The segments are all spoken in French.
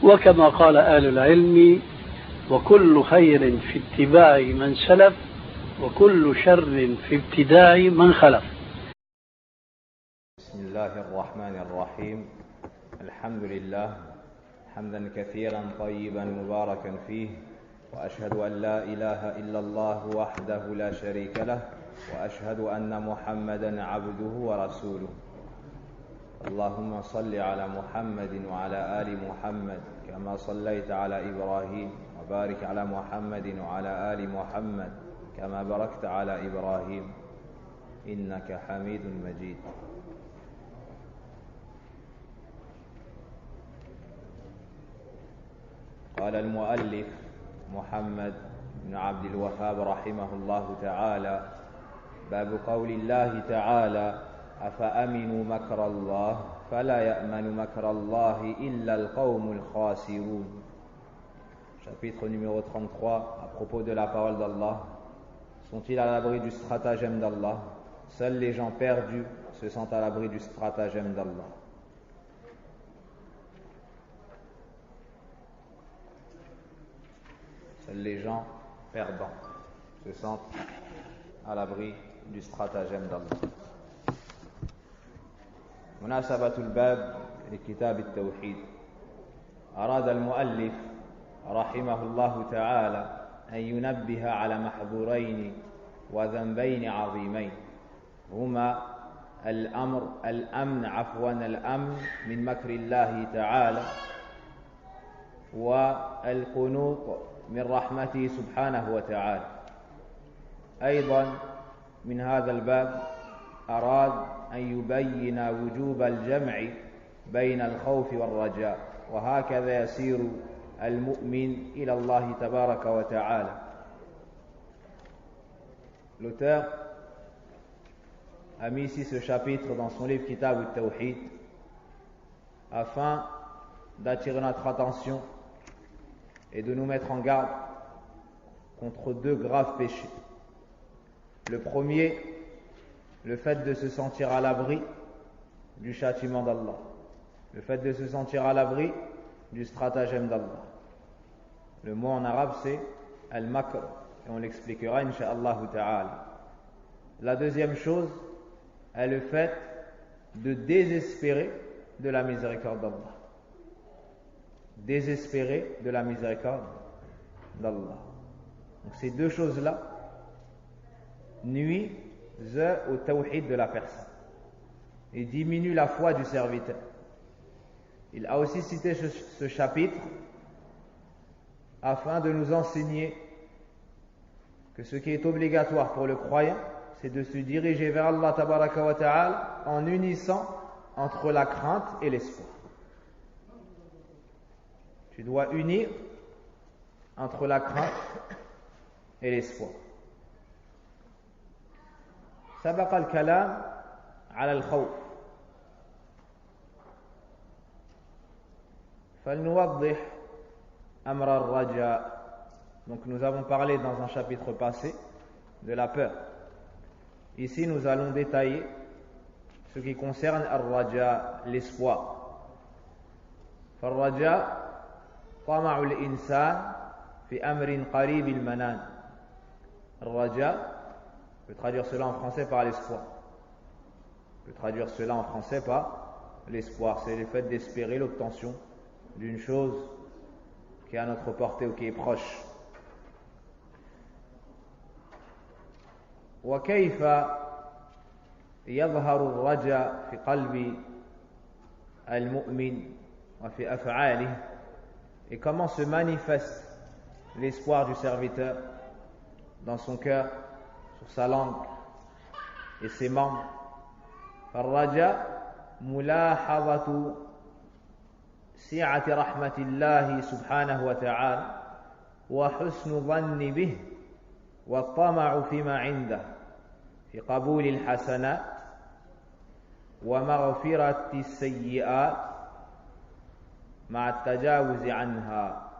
وكما قال أهل العلم: وكل خير في اتباع من سلف وكل شر في ابتداع من خلف. بسم الله الرحمن الرحيم. الحمد لله حمدا كثيرا طيبا مباركا فيه، وأشهد أن لا إله إلا الله وحده لا شريك له، وأشهد أن محمدا عبده ورسوله. اللهم صل على محمد وعلى آل محمد كما صليت على إبراهيم، وبارك على محمد وعلى آل محمد كما باركت على إبراهيم إنك حميد مجيد. قال المؤلف محمد بن عبد الوهاب رحمه الله تعالى: باب قول الله تعالى: أفأمنوا مكر الله فلا يأمن مكر الله إلا القوم الخاسرون. Chapitre numéro 33, à propos de la parole d'Allah. Sont-ils à l'abri du stratagème d'Allah? Seuls les gens perdus se sentent à l'abri du stratagème d'Allah. Seuls les gens perdants se sentent à l'abri du stratagème d'Allah. مناسبة الباب لكتاب التوحيد. أراد المؤلف رحمه الله تعالى أن ينبه على محظورين وذنبين عظيمين، هما الأمن من مكر الله تعالى، والقنوط من رحمته سبحانه وتعالى. أيضا من هذا الباب أراد أن يبين وجوب الجمع بين الخوف والرجاء، وهكذا يسير المؤمن إلى الله تبارك وتعالى. L'auteur a mis ici ce chapitre dans son livre Kitab al-Tawhid afin d'attirer notre attention et de nous mettre en garde contre deux graves péchés. Le premier, le fait de se sentir à l'abri du châtiment d'Allah, le fait de se sentir à l'abri du stratagème d'Allah. Le mot en arabe c'est al-makr, et on l'expliquera incha'Allah ta'ala. La deuxième chose est le fait de désespérer de la miséricorde d'Allah. Désespérer de la miséricorde d'Allah. Donc ces deux choses-là nuisent au tawhid de la personne et diminuent la foi du serviteur. Il a aussi cité ce chapitre afin de nous enseigner que ce qui est obligatoire pour le croyant, c'est de se diriger vers Allah tabaraka wa ta'ala en unissant entre la crainte et l'espoir. Tu dois unir entre la crainte et l'espoir. سبق الكلام على الخوف، فلنوضح أمر الرجاء. Donc nous avons parlé dans un chapitre passé de la peur. Ici nous allons détailler ce qui concerne al-raja, l'espoir. فالرجاء طمع الإنسان في أمر قريب المنان. الرجاء, on peut traduire cela en français par l'espoir. On peut traduire cela en français par l'espoir. C'est le fait d'espérer l'obtention d'une chose qui est à notre portée ou qui est proche. وكيف يظهر الرجاء في قلب المؤمن وفي أفعاله, et comment se manifeste l'espoir du serviteur dans son cœur, sur sa langue et ses membres. الرجاء ملاحظة سعة رحمة الله سبحانه وتعالى وحسن ظن به والطمع فيما عنده في قبول الحسنات ومغفرة السيئات مع التجاوز عنها.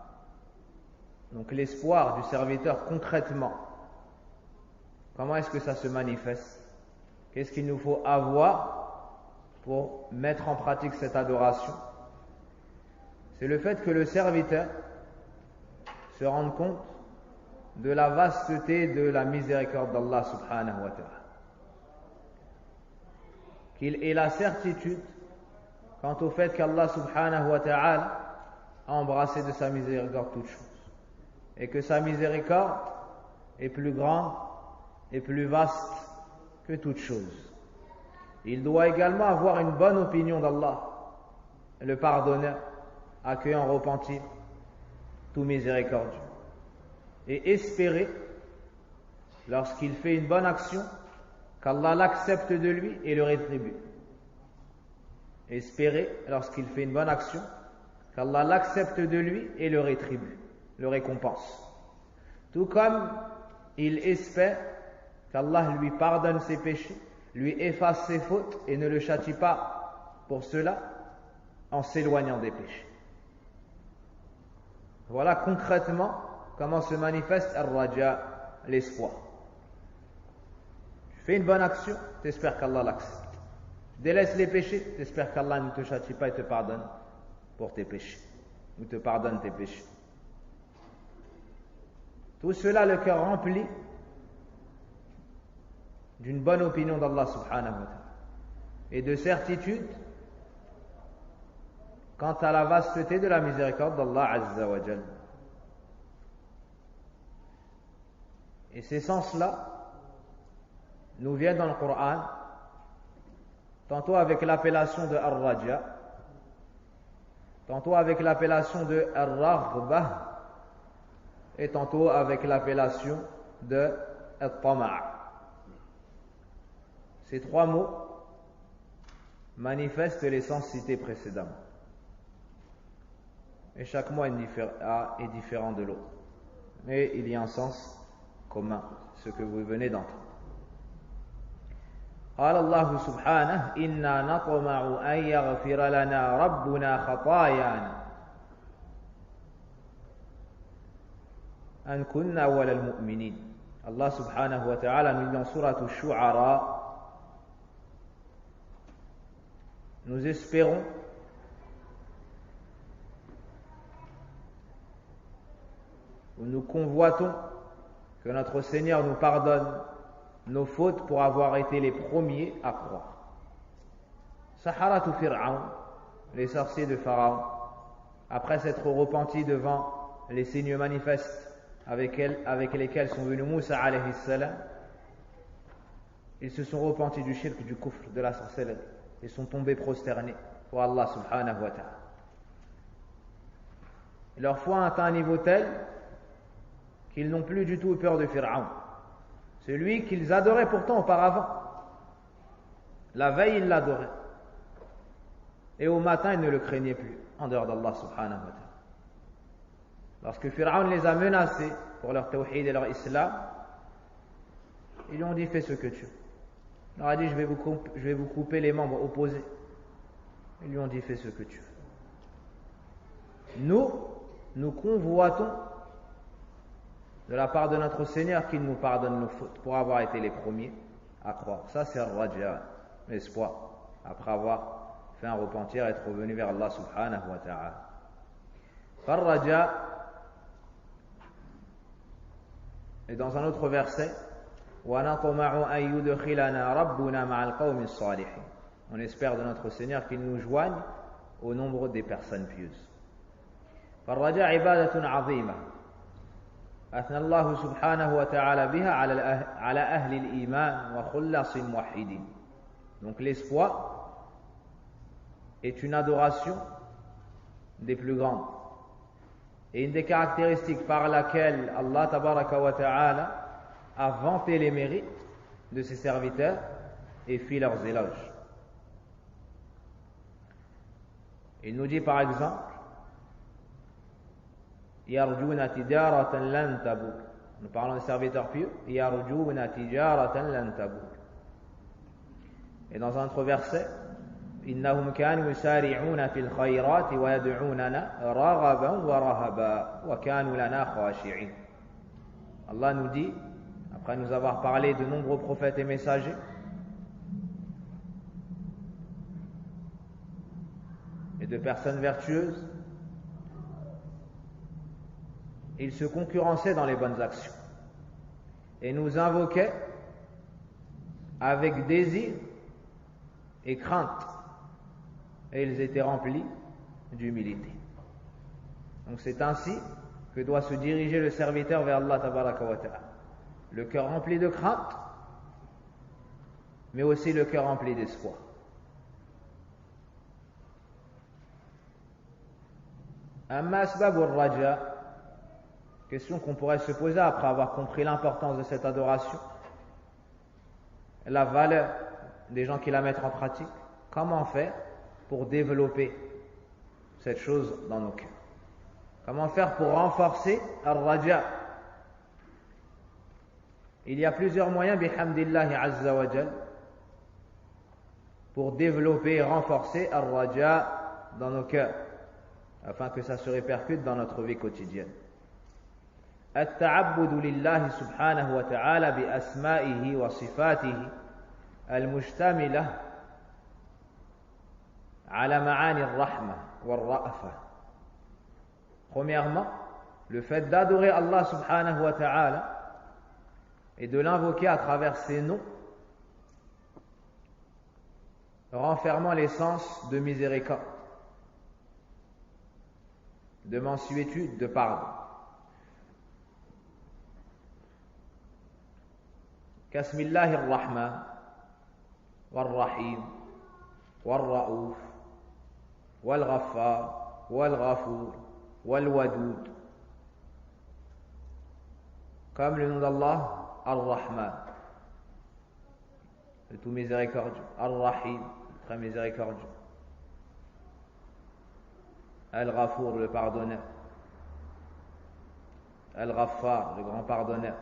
Donc l'espoir du serviteur concrètement, comment est-ce que ça se manifeste? Qu'est-ce qu'il nous faut avoir pour mettre en pratique cette adoration? c'est le fait que le serviteur se rende compte de la vasteté de la miséricorde d'Allah subhanahu wa ta'ala. Qu'il ait la certitude quant au fait qu'Allah subhanahu wa ta'ala a embrassé de sa miséricorde toutes choses. Et que sa miséricorde est plus grande et plus vaste que toute chose. Il doit également avoir une bonne opinion d'Allah, le pardonneur, accueillant repentir, tout miséricordieux. Et espérer, lorsqu'il fait une bonne action, qu'Allah l'accepte de lui et le rétribue. Espérer, lorsqu'il fait une bonne action, qu'Allah l'accepte de lui et le rétribue, le récompense. Tout comme il espère qu'Allah lui pardonne ses péchés, lui efface ses fautes et ne le châtie pas pour cela en s'éloignant des péchés. Voilà concrètement comment se manifeste al-raja, l'espoir. Tu fais une bonne action, tu espères qu'Allah l'accepte. Tu délaisses les péchés, tu espères qu'Allah ne te châtie pas et te pardonne pour tes péchés, ou te pardonne tes péchés. Tout cela, le cœur rempli d'une bonne opinion d'Allah subhanahu wa ta'ala et de certitude quant à la vasteté de la miséricorde d'Allah azza wa jal. Et ces sens-là nous viennent dans le Coran, tantôt avec l'appellation de Ar-Raja, tantôt avec l'appellation de Ar-Raghbah, et tantôt avec l'appellation de At-Tama'. Ces trois mots manifestent les sens cités précédemment. Et chaque mot est différent de l'autre. Mais il y a un sens commun, ce que vous venez d'entendre. قال الله سبحانه إنا نطمع أن يغفر لنا ربنا خطايانا أن كنا أول المؤمنين. Allah subhanahu wa ta'ala nous dit dans Sourate Ash-Shu'ara, nous espérons ou nous convoitons que notre Seigneur nous pardonne nos fautes pour avoir été les premiers à croire. Saharatu Fir'aun, les sorciers de Pharaon, après s'être repentis devant les signes manifestes avec lesquels sont venus Moussa alayhi salam, ils se sont repentis du shirk, du kufr, de la sorcellerie, et sont tombés prosternés pour Allah subhanahu wa ta'ala. Leur foi a atteint un niveau tel qu'ils n'ont plus du tout peur de Pharaon, celui qu'ils adoraient pourtant auparavant. La veille, ils l'adoraient, et au matin, ils ne le craignaient plus, en dehors d'Allah subhanahu wa ta'ala. Lorsque Pharaon les a menacés pour leur tawhid et leur islam, ils lui ont dit: fais ce que tu veux. Il leur a dit: je vais vous couper les membres opposés. Ils lui ont dit: fais ce que tu veux. Nous convoitons de la part de notre Seigneur qu'il nous pardonne nos fautes pour avoir été les premiers à croire. Ça, c'est Ar-Raja, l'espoir, après avoir fait un repentir et être revenu vers Allah subhanahu wa ta'ala. Ar-Raja, et dans un autre verset, وَنَطْمَعُ أَن يُدْخِلَنَا رَبُّنَا مَعَ الْقَوْمِ الصَّالِحِينَ. On espère de notre Seigneur qu'il nous joigne au nombre des personnes pieuses. فالرجاء عبادة عظيمة أثنى الله سبحانه وتعالى بها على أهل الإيمان وخلص الموحدين. Donc l'espoir est une adoration des plus grandes et une des caractéristiques par laquelle Allah tabaraka wa ta'ala a vanté les mérites de ses serviteurs et fit leurs éloges. Il nous dit par exemple: يرجون تجارة لن تبور. Nous parlons des serviteurs pieux. يرجون تجارة لن تبور. Et dans un autre verset: إنهم كانوا يسارعون في الخيرات ويدعوننا رغبا ورهبا وكانوا لنا خاشعين. Allah nous dit, après nous avoir parlé de nombreux prophètes et messagers, et de personnes vertueuses, ils se concurrençaient dans les bonnes actions et nous invoquaient avec désir et crainte, et ils étaient remplis d'humilité. Donc c'est ainsi que doit se diriger le serviteur vers Allah tabaraka wa ta'ala, le cœur rempli de crainte, mais aussi le cœur rempli d'espoir. Amma asbab al-raja, question qu'on pourrait se poser après avoir compris l'importance de cette adoration, la valeur des gens qui la mettent en pratique. Comment faire pour développer cette chose dans nos cœurs? Comment faire pour renforcer al-raja? Il y a plusieurs moyens, bihamdillahi azza wa jal, pour développer et renforcer al-raja dans nos cœurs, afin que ça se répercute dans notre vie quotidienne. التعبد لله سبحانه وتعالى بأسمائه وصفاته المشتملة على معاني الرحمة والرأفة. Premièrement, le fait d'adorer Allah subhanahu wa ta'ala et de l'invoquer à travers ses noms, renfermant l'essence de miséricorde, de mansuétude, de pardon. كاسم الله الرحمن والرحيم والرؤوف والغفار والغفور والودود. Comme le nom d'Allah, Ar-Rahman, le tout miséricordieux, Ar-Rahim, très miséricordieux, Al-Ghafour, le pardonneur, Al-Ghaffar, le grand pardonneur,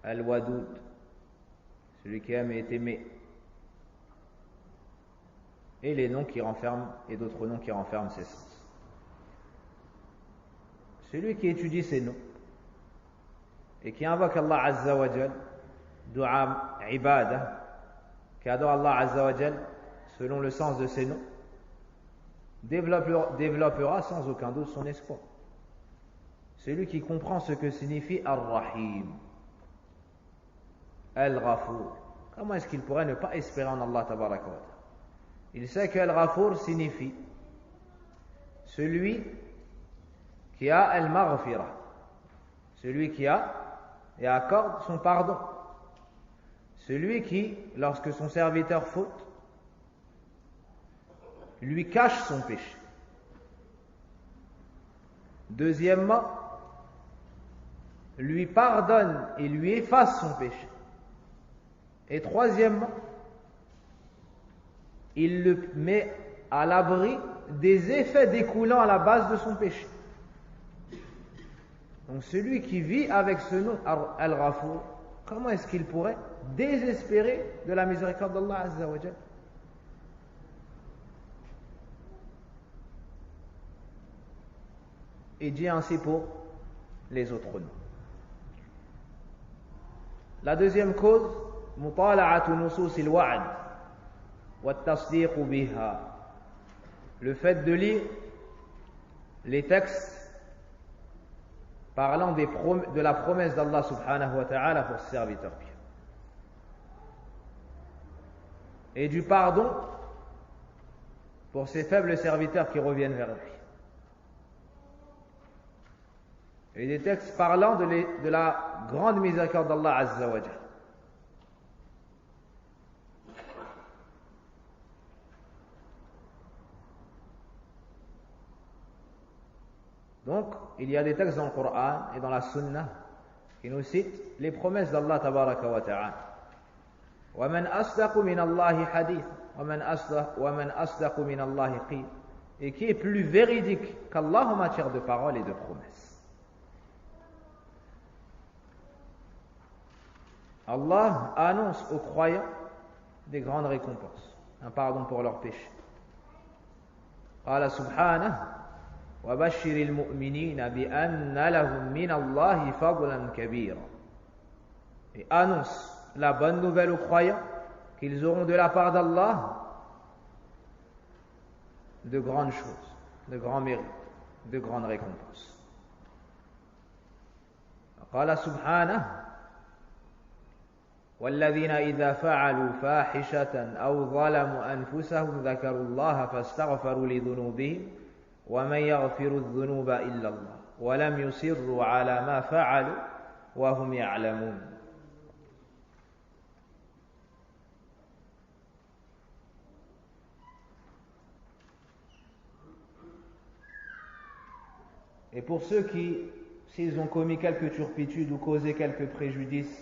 Al-Wadoud, celui qui aime et est aimé, et les noms qui renferment, et d'autres noms qui renferment ces sens. Celui qui étudie ces noms et qui invoque Allah Azza wa Jal, dua ibadah, qui adore Allah Azza wa Jal selon le sens de ces noms, développera sans aucun doute son espoir. Celui qui comprend ce que signifie Ar-Rahim, Al-Ghafour, comment est-ce qu'il pourrait ne pas espérer en Allah tabaraka wa ta'ala? Il sait que Al-Ghafour signifie celui qui a Al-Maghfirah, celui qui a et accorde son pardon, celui qui, lorsque son serviteur faute, lui cache son péché. Deuxièmement, lui pardonne et lui efface son péché. Et troisièmement, il le met à l'abri des effets découlant à la base de son péché. Donc celui qui vit avec ce nom Al-Ghafour, comment est-ce qu'il pourrait désespérer de la miséricorde d'Allah Azza wa Jal? Et dit ainsi pour les autres noms. La deuxième cause, mutala'atu nusus al-wa'd wa at-tasdiq biha, le fait de lire les textes parlant de la promesse d'Allah subhanahu wa ta'ala pour ses serviteurs pieux, et du pardon pour ses faibles serviteurs qui reviennent vers lui, et des textes parlant de la grande miséricorde d'Allah Azza wa Jal. Donc, il y a des textes dans le Coran et dans la Sunna qui nous citent les promesses d'Allah tabaraka wa ta'ala. وَمَنْ أَصْدَقُ مِنَ اللَّهِ حَدِيثًا وَمَنْ أَصْدَقُ مِنَ اللَّهِ قِيلًا, et qui est plus véridique qu'Allah en matière de paroles et de promesses. Allah annonce aux croyants des grandes récompenses, un pardon pour leurs péchés. قال سبحانه وبشر المؤمنين بأن لهم من الله فضلا كبيرا, et annonce la bonne nouvelle aux croyants qu'ils auront de la part d'Allah de grandes choses, de grands mérites. de grandes récompenses. قال سبحانه والذين إذا فعلوا فاحشة أو ظلموا أنفسهم ذكروا الله فاستغفروا لذنوبهم ومن يغفر الذنوب إلا الله ولم يصروا على ما فعلوا وهم يعلمون. Et pour ceux qui, s'ils ont commis quelques turpitudes ou causé quelques préjudices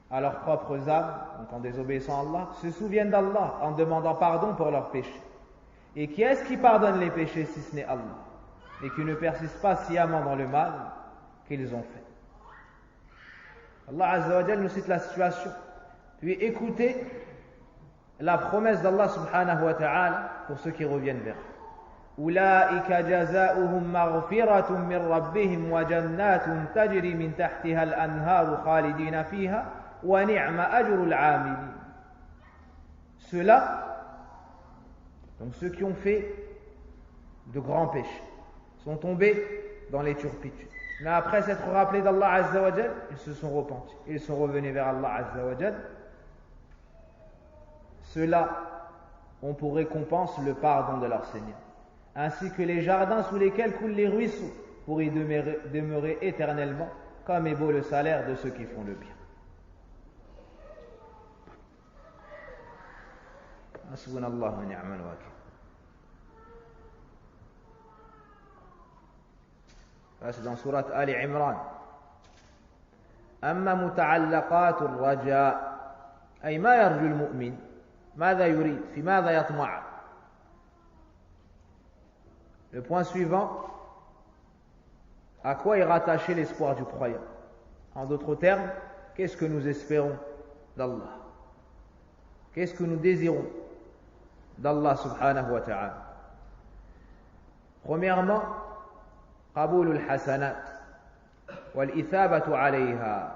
à leurs propres âmes, donc en désobéissant à Allah, se souviennent d'Allah en demandant pardon pour leurs péchés. Et qui est-ce qui pardonne les péchés si ce n'est Allah, et qui ne persiste pas sciemment dans le mal qu'ils ont fait. Allah Azza wa Jal nous cite la situation. Puis écoutez la promesse d'Allah subhanahu wa ta'ala pour ceux qui reviennent vers lui. أولئك جزاؤهم مغفرة من ربهم وجنات تجري من تحتها الأنهار خالدين فيها ونعم أجر العاملين. Ceux-là, donc ceux qui ont fait de grands péchés, sont tombés dans les turpitudes. Mais après s'être rappelés d'Allah Azza wa Jal, ils se sont repentis. Ils sont revenus vers Allah Azza wa Jal. Ceux-là ont pour récompense le pardon de leur Seigneur, ainsi que les jardins sous lesquels coulent les ruisseaux, pour y demeurer éternellement, comme est beau le salaire de ceux qui font le bien. Hasbunallahu wa ni'mal wakil. C'est dans surat Ali Imran. أما متعلقات الرجاء أي ما يرجو المؤمن ماذا يريد في ماذا يطمع. Le point suivant, à quoi est rattaché l'espoir du croyant? En d'autres termes, qu'est-ce que nous espérons d'Allah? Qu'est-ce que nous désirons d'Allah subhanahu wa ta'ala? Premièrement, قبول الحسنات والإثابة عليها.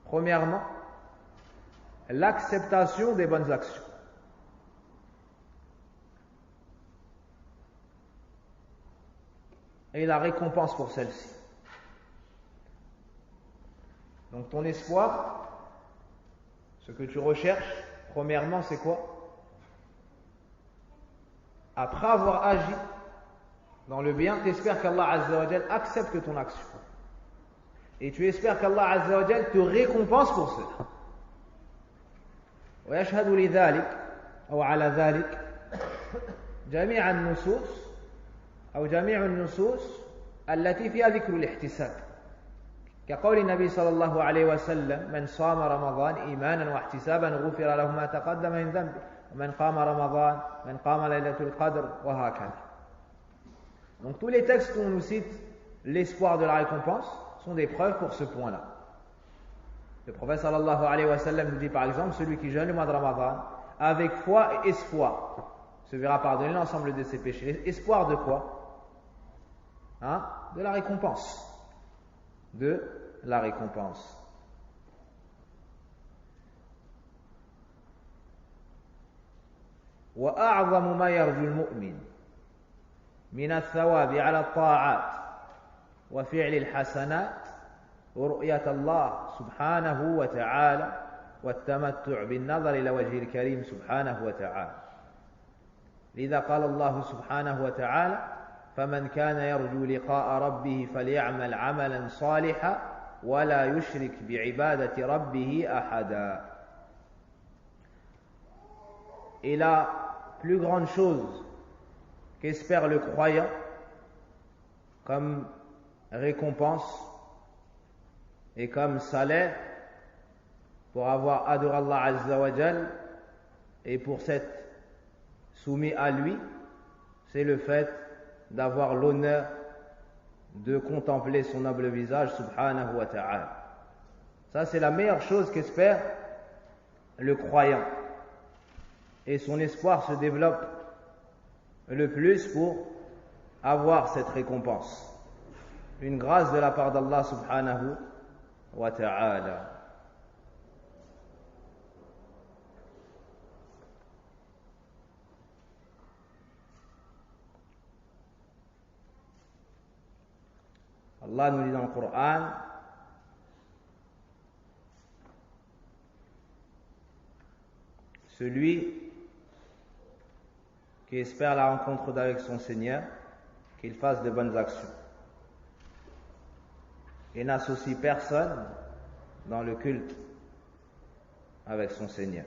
Premièrement, l'acceptation des bonnes actions. Et la récompense pour celle-ci. Donc ton espoir, ce que tu recherches, premièrement, c'est quoi? Après avoir agi dans le bien, tu espères qu'Allah Azza wa Jal accepte ton action. Et tu espères qu'Allah Azza wa Jal te récompense pour cela. ويشهد لذلك أو على ذلك جميع النصوص أو جميع النصوص التي فيها ذكر الاحتساب كقول النبي صلى الله عليه وسلم من صام رمضان إيمانا واحتسابا غفر له ما تقدم من ذنبه ومن قام رمضان من قام ليلة القدر وهكذا. Donc tous les textes où on nous cite l'espoir de la récompense sont des preuves pour ce point-là. Le prophète sallallahu alayhi wa sallam nous dit par exemple, celui qui jeûne le mois de Ramadan avec foi et espoir se verra pardonner l'ensemble de ses péchés. Espoir de quoi? De la récompense. De la récompense. وأعظم ما يرجو المؤمن من الثواب على الطاعات وفعل الحسنات ورؤية الله سبحانه وتعالى والتمتع بالنظر إلى وجه الكريم سبحانه وتعالى. لذا قال الله سبحانه وتعالى فمن كان يرجو لقاء ربه فليعمل عملا صالحا ولا يشرك بعبادة ربه أحدا. Et la plus grande chose qu'espère le croyant comme récompense et comme salaire pour avoir adoré Allah Azza wa Jal et pour s'être soumis à lui, c'est le fait d'avoir l'honneur de contempler son noble visage subhanahu wa ta'ala. Ça, c'est la meilleure chose qu'espère le croyant. Et son espoir se développe le plus pour avoir cette récompense. Une grâce de la part d'Allah subhanahu wa ta'ala. Allah nous dit dans le Coran, celui qui espère la rencontre avec son Seigneur, qu'il fasse de bonnes actions et n'associe personne dans le culte avec son Seigneur.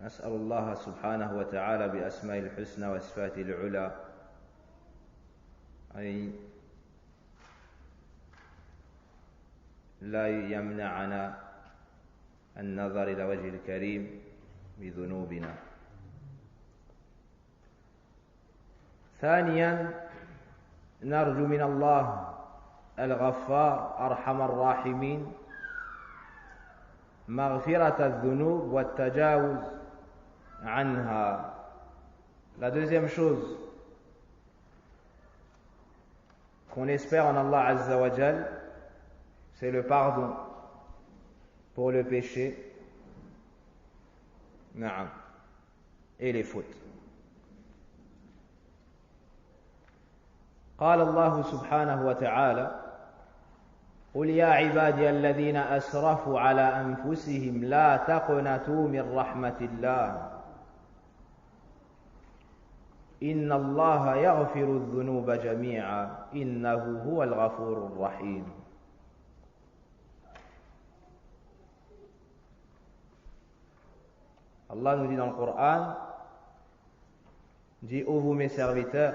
نسأل الله سبحانه وتعالى بأسماء الحسنى وصفاته العلى أن لا يمنعنا النظر إلى وجه الكريم بذنوبنا. ثانيا نرجو من الله الغفار أرحم الراحمين مغفرة الذنوب والتجاوز عنها. La deuxième chose qu'on espère en Allah Azza wa Jal, c'est le pardon pour le péché, et les fautes. قال الله سبحانه وتعالى قل يا عبادي الذين أسرفوا على أنفسهم لا تقنطوا من رحمة الله إن الله يغفر الذنوب جميعا إنه هو الغفور الرحيم. Allah nous dit dans le Coran, dit, ô vous mes serviteurs,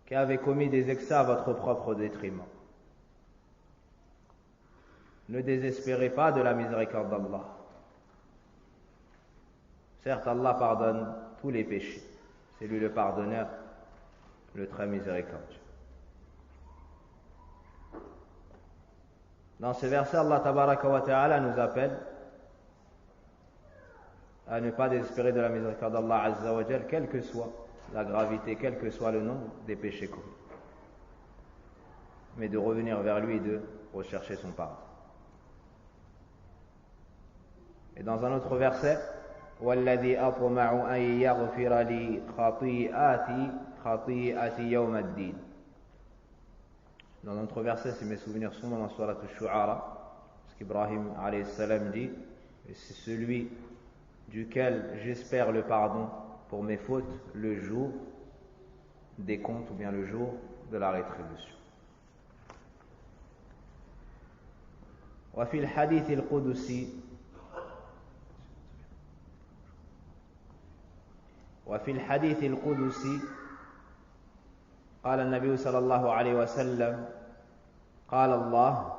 qui avez commis des excès à votre propre détriment, ne désespérez pas de la miséricorde d'Allah. Certes, Allah pardonne tous les péchés. C'est lui le pardonneur, le très miséricordieux. Dans ce verset, Allah Tabaraka wa Ta'ala nous appelle à ne pas désespérer de la miséricorde d'Allah Azza wa Jal, quelle que soit la gravité, quel que soit le nombre des péchés commis, mais de revenir vers lui et de rechercher son pardon. Et dans un autre verset, وَالَّذِي أَطْمَعُ أَن يَغْفِرَ لِي خَطِيئَتِي يَوْمَ الدِّينِ. Dans un autre verset, si mes souvenirs sont dans la Surat al-Shu'ara, ce qu'Ibrahim alayhi salam dit, et c'est celui duquel j'espère le pardon pour mes fautes le jour des comptes ou bien le jour de la rétribution. وفي الحديث القدسي قال النبي صلى الله عليه وسلم قال الله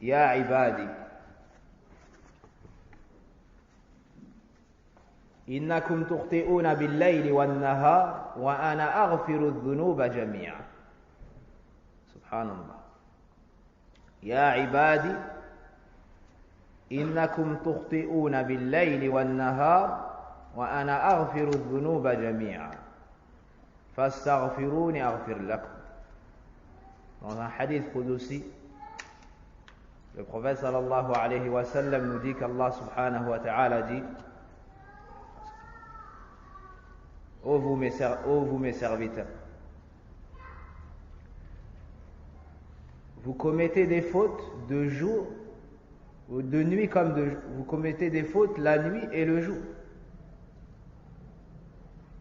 يا عبادي إنكم تخطئون بالليل والنهار وأنا أغفر الذنوب جميعا. سبحان الله. يا عبادي إنكم تخطئون بالليل والنهار وأنا أغفر الذنوب جميعا فاستغفروني أغفر لكم. Dans un hadith qudusi, le prophète sallallahu alayhi wa sallam nous dit qu'Allah subhanahu wa ta'ala dit: Ô vous mes serviteurs, vous commettez des fautes de jour ou de nuit comme de jour. Vous commettez des fautes la nuit et le jour.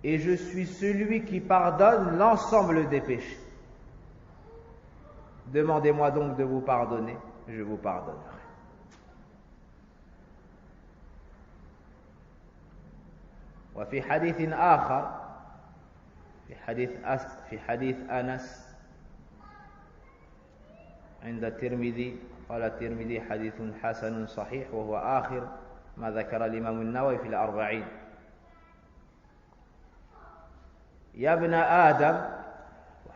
Et je suis celui qui pardonne l'ensemble des péchés. Demandez-moi donc de vous pardonner, je vous pardonnerai. وفي حديث آخر في حديث أنس عند الترمذي قال الترمذي حديث حسن صحيح وهو آخر ما ذكر الإمام النووي في الأربعين. يا ابن آدم،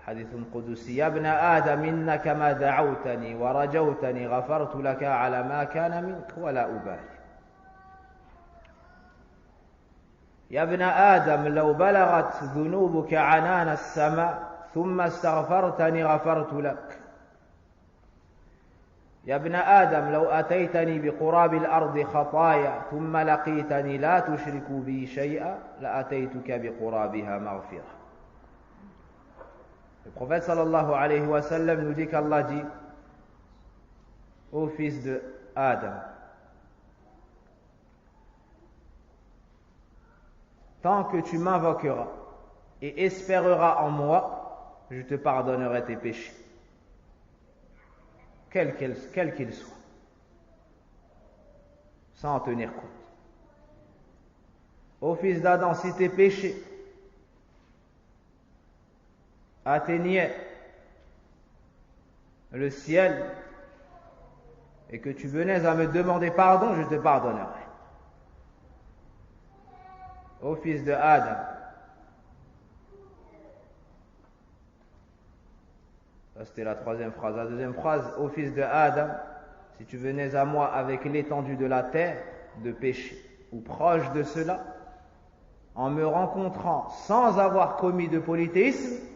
حديث قدسي، يا ابن آدم إنك ما دعوتني ورجوتني غفرت لك على ما كان منك ولا أبالي. يا ابن آدم لو بلغت ذنوبك عنان السماء ثم استغفرتني غفرت لك يا ابن آدم لو أتيتني بقراب الأرض خطايا ثم لقيتني لا تشرك بي شيئا لأتيتك بقرابها مغفرة. Le prophète sallallahu alayhi wa sallam nous dit qu'Allah dit ô fils de Adam, tant que tu m'invoqueras et espéreras en moi, je te pardonnerai tes péchés, quels qu'ils soient, sans en tenir compte. Ô fils d'Adam, si tes péchés atteignaient le ciel et que tu venais à me demander pardon, je te pardonnerai. Ô fils de Adam, ça c'était la troisième phrase. La deuxième phrase, ô fils de Adam, si tu venais à moi avec l'étendue de la terre de péché ou proche de cela, en me rencontrant sans avoir commis de polythéisme,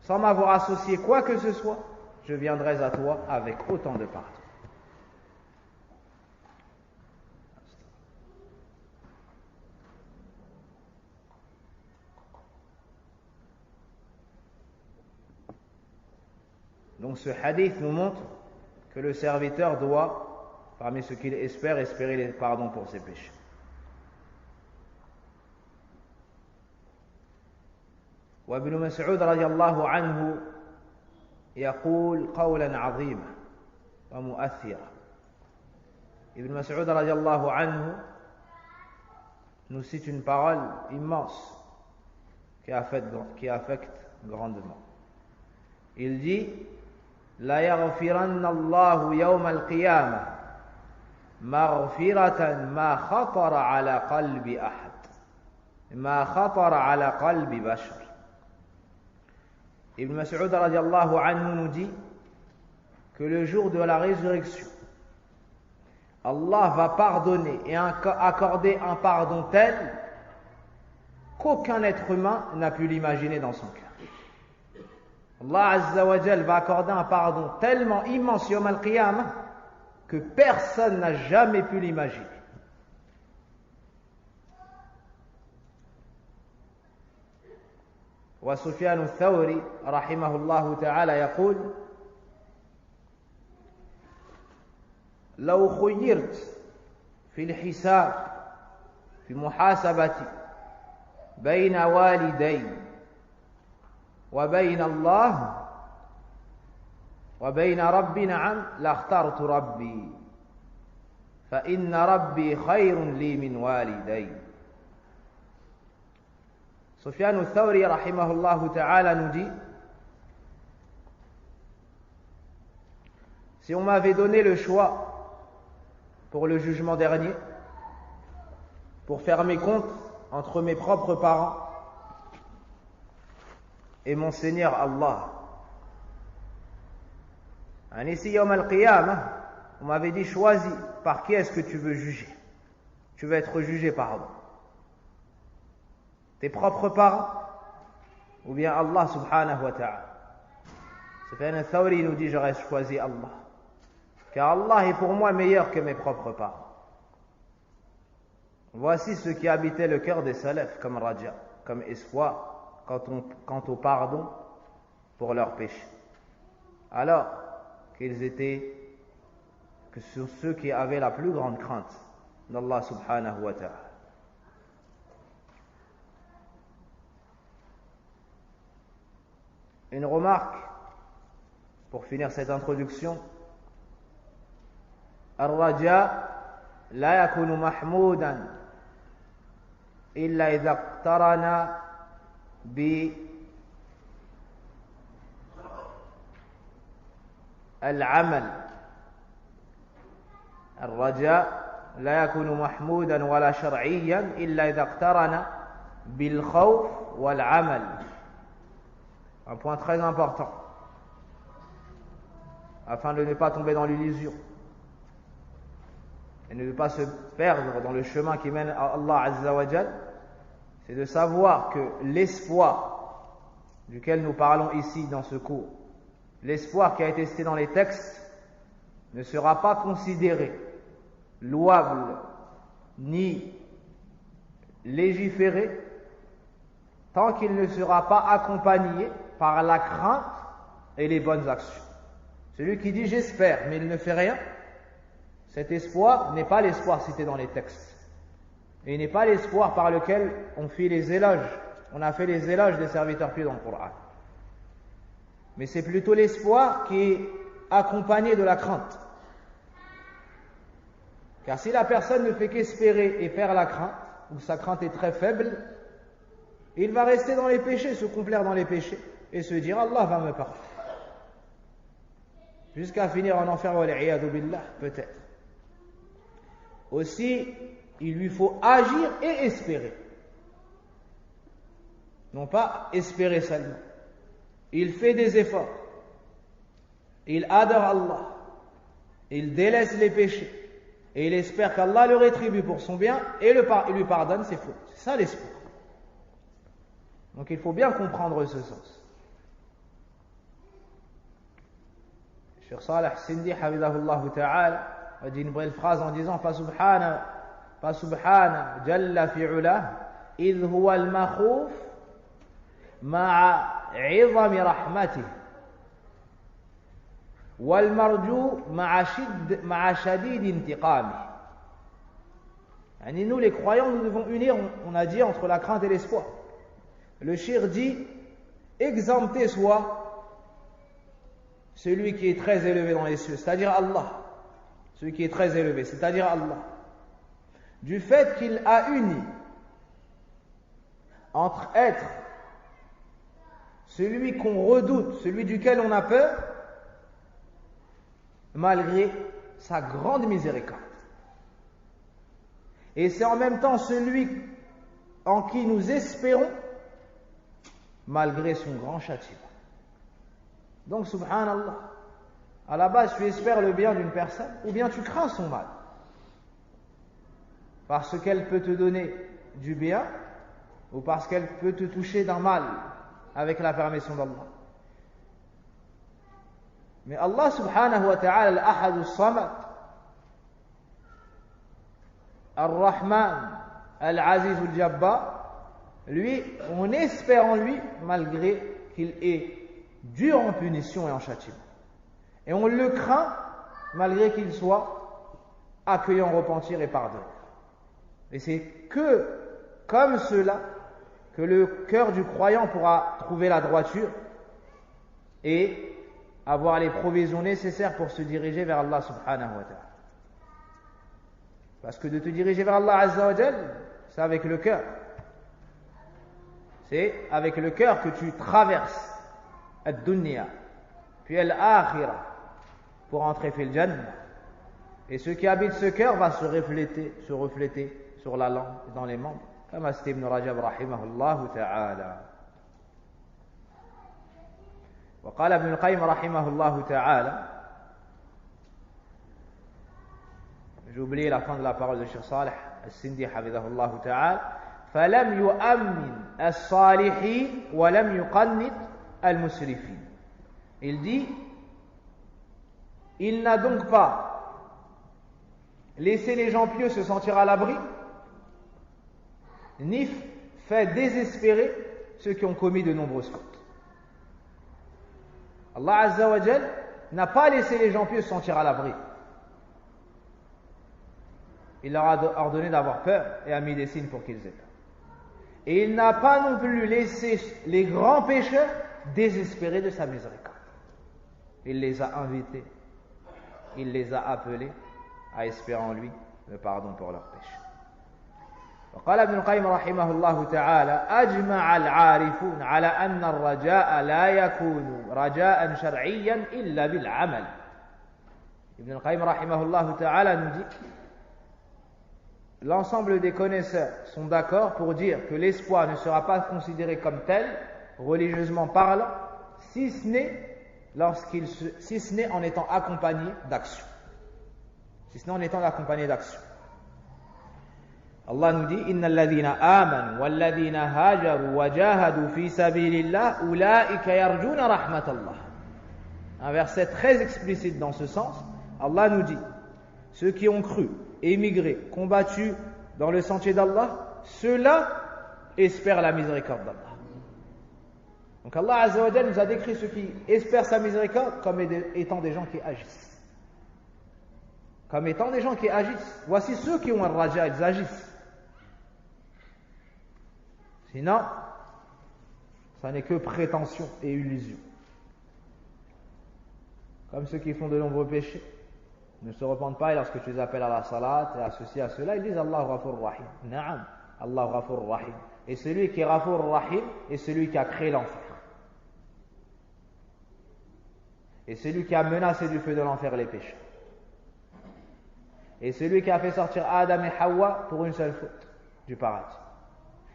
sans m'avoir associé quoi que ce soit, je viendrai à toi avec autant de pardon. Donc ce hadith nous montre que le serviteur doit, parmi ce qu'il espère, espérer les pardons pour ses péchés. وابن مسعود رضي الله عنه يقول قولا عظيما ومؤثرا. Ibn Mas'ud رضي الله عنه nous cite une parole immense qui affecte grandement. Il dit لا يغفرن الله يوم القيامة مغفرة ما خطر على قلب أحد ما خطر على قلب بشر. Ibn Mas'ud radiallahu anhu nous dit que le jour de la résurrection, Allah va pardonner et accorder un pardon tel qu'aucun être humain n'a pu l'imaginer dans son cœur. Allah Azza wa Jal va accorder un pardon tellement immense yawm al-qiyamah que personne n'a jamais pu l'imaginer. وسفيان الثوري رحمه الله تعالى يقول لو خيرت في الحساب في محاسبتي بين والدي وبين الله وبين ربي نعم لاخترت ربي فإن ربي خير لي من والدي. Sufyan al-Thawri rahimahullah ta'ala nous dit si on m'avait donné le choix pour le jugement dernier, pour faire mes comptes entre mes propres parents et mon Seigneur Allah, ici yawm al-qiyamah, on m'avait dit choisis par qui est-ce que tu veux juger, tu veux être jugé par Allah, tes propres parents ou bien Allah subhanahu wa ta'ala. Sufyan al-Thawri nous dit j'aurais choisi Allah, car Allah est pour moi meilleur que mes propres parents. Voici ce qui habitait le cœur des salafs comme raja, comme espoir quant au pardon pour leurs péchés, alors que sur ceux qui avaient la plus grande crainte d'Allah subhanahu wa ta'ala. Une remarque pour finir cette introduction. الرجاء لا يكون محمودا إلا إذا اقترن بالعمل. الرجاء لا يكون محمودا ولا شرعيا إلا إذا اقترن بالخوف والعمل. Un point très important, afin de ne pas tomber dans l'illusion et ne pas se perdre dans le chemin qui mène à Allah Azza wa Jal, c'est de savoir que l'espoir duquel nous parlons ici dans ce cours, l'espoir qui a été cité dans les textes, ne sera pas considéré louable ni légiféré tant qu'il ne sera pas accompagné par la crainte et les bonnes actions. Celui qui dit j'espère mais il ne fait rien, cet espoir n'est pas l'espoir cité dans les textes. Et il n'est pas l'espoir par lequel on fait les éloges. On a fait les éloges des serviteurs pieux dans le Coran. Mais c'est plutôt l'espoir qui est accompagné de la crainte. Car si la personne ne fait qu'espérer et faire la crainte, ou sa crainte est très faible, il va rester dans les péchés, se complaire dans les péchés, et se dire Allah va me pardonner. Jusqu'à finir en enfer, wal'iyadu billah, peut-être. Aussi, il lui faut agir et espérer. Non pas espérer seulement. Il fait des efforts. Il adore Allah. Il délaisse les péchés. Et il espère qu'Allah le rétribue pour son bien et lui pardonne ses fautes. C'est ça l'espoir. Donc il faut bien comprendre ce sens. Cheikh Salih Sindi, hafidahullah ta'ala, a dit une belle phrase en disant fa subhana jalla fi'ulah idh huwa al-makhuf ma'a 'izami rahmatih wal marju ma'a shadid intiqamih. Yani nous les croyants, nous devons unir, on a dit, entre la crainte et l'espoir. Le shir dit exempté soit celui qui est très élevé dans les cieux, c'est-à-dire Allah. Celui qui est très élevé, c'est-à-dire Allah, du fait qu'il a uni entre être celui qu'on redoute, celui duquel on a peur, malgré sa grande miséricorde. Et c'est en même temps celui en qui nous espérons, malgré son grand châtiment. Donc, subhanallah, à la base, tu espères le bien d'une personne, ou bien tu crains son mal. Parce qu'elle peut te donner du bien, ou parce qu'elle peut te toucher d'un mal, avec la permission d'Allah. Mais Allah subhanahu wa ta'ala, al-Ahad al-Samad, al-Rahman, al-Aziz al-Jabbar, lui, on espère en lui, malgré qu'il est dur en punition et en châtiment. Et on le craint, malgré qu'il soit accueillant, repentir et pardonner. Et c'est que, comme cela, que le cœur du croyant pourra trouver la droiture et avoir les provisions nécessaires pour se diriger vers Allah subhanahu wa ta'ala. Parce que de te diriger vers Allah azza wa jal, c'est avec le cœur. C'est avec le cœur que tu traverses ad-dunya, puis al-akhirah, pour entrer fil jannah. Et ce qui habite ce cœur va se refléter sur la langue, dans les membres. Comme a cité Ibn Rajab rahimahullah ta'ala. وقال ابن القيم رحمه الله تعالى, j'ai oublié la fin de la parole de Cheikh Salih Al-Sindi hafidahullah ta'ala, فلم يؤمن الصالحين ولم يقنط المسرفين. Il dit, il n'a donc pas laissé les gens pieux se sentir à l'abri, ni fait désespérer ceux qui ont commis de nombreuses fautes. Allah Azza wa Jal n'a pas laissé les gens pieux se sentir à l'abri. Il leur a ordonné d'avoir peur et a mis des signes pour qu'ils aient peur. Et il n'a pas non plus laissé les grands pécheurs désespérer de sa miséricorde. Il les a invités, il les a appelés à espérer en lui le pardon pour leurs péchés. وقال ابن القيم رحمه الله تعالى أجمع العارفون على أن الرجاء لا يكون رجاء شرعيا إلا بالعمل. Ibn al-Qayyim rahimahullah ta'ala nous dit, l'ensemble des connaisseurs sont d'accord pour dire que l'espoir ne sera pas considéré comme tel, religieusement parlant, si ce n'est en étant accompagné d'action. Si ce n'est en étant accompagné d'action. Allah nous dit, innal ladhina amanu wal ladhina hajaru wa jahadu fi sabilillah ulaika yarjuna rahmatallah. Un verset très explicite dans ce sens. Allah nous dit, ceux qui ont cru, émigré, combattu dans le sentier d'Allah, ceux-là espèrent la miséricorde d'Allah. Donc Allah Azza wa Jalla nous a décrit ceux qui espèrent sa miséricorde comme étant des gens qui agissent. Comme étant des gens qui agissent. Voici ceux qui ont un raja, ils agissent. Sinon, ça n'est que prétention et illusion. Comme ceux qui font de nombreux péchés, ne se repentent pas et lorsque tu les appelles à la salat et à ceci, à cela, ils disent Allah Ghafur Rahim. Na'am, Allah Ghafur Rahim. Et celui qui est Ghafur Rahim est celui qui a créé l'enfer. Et celui qui a menacé du feu de l'enfer les pécheurs. Et celui qui a fait sortir Adam et Hawa pour une seule faute du paradis.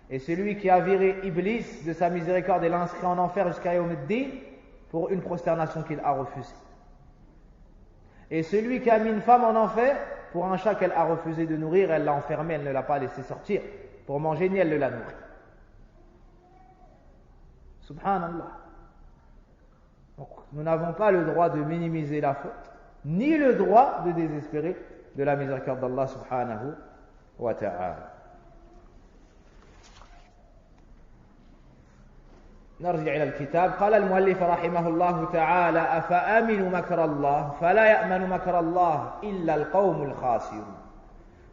Et celui qui a viré Iblis de sa miséricorde et l'a inscrit en enfer jusqu'à Yawm al-Din pour une prosternation qu'il a refusée. Et celui qui a mis une femme en enfer pour un chat qu'elle a refusé de nourrir, elle l'a enfermé, elle ne l'a pas laissé sortir pour manger, ni elle ne l'a nourri. Subhanallah. Donc, nous n'avons pas le droit de minimiser la faute, ni le droit de désespérer de la miséricorde d'Allah subhanahu wa ta'ala. نرجع إلى الكتاب. قال المؤلف رحمه الله تعالى أفأمنوا مكر الله فلا يأمن مكر الله إلا القوم الخاسرون.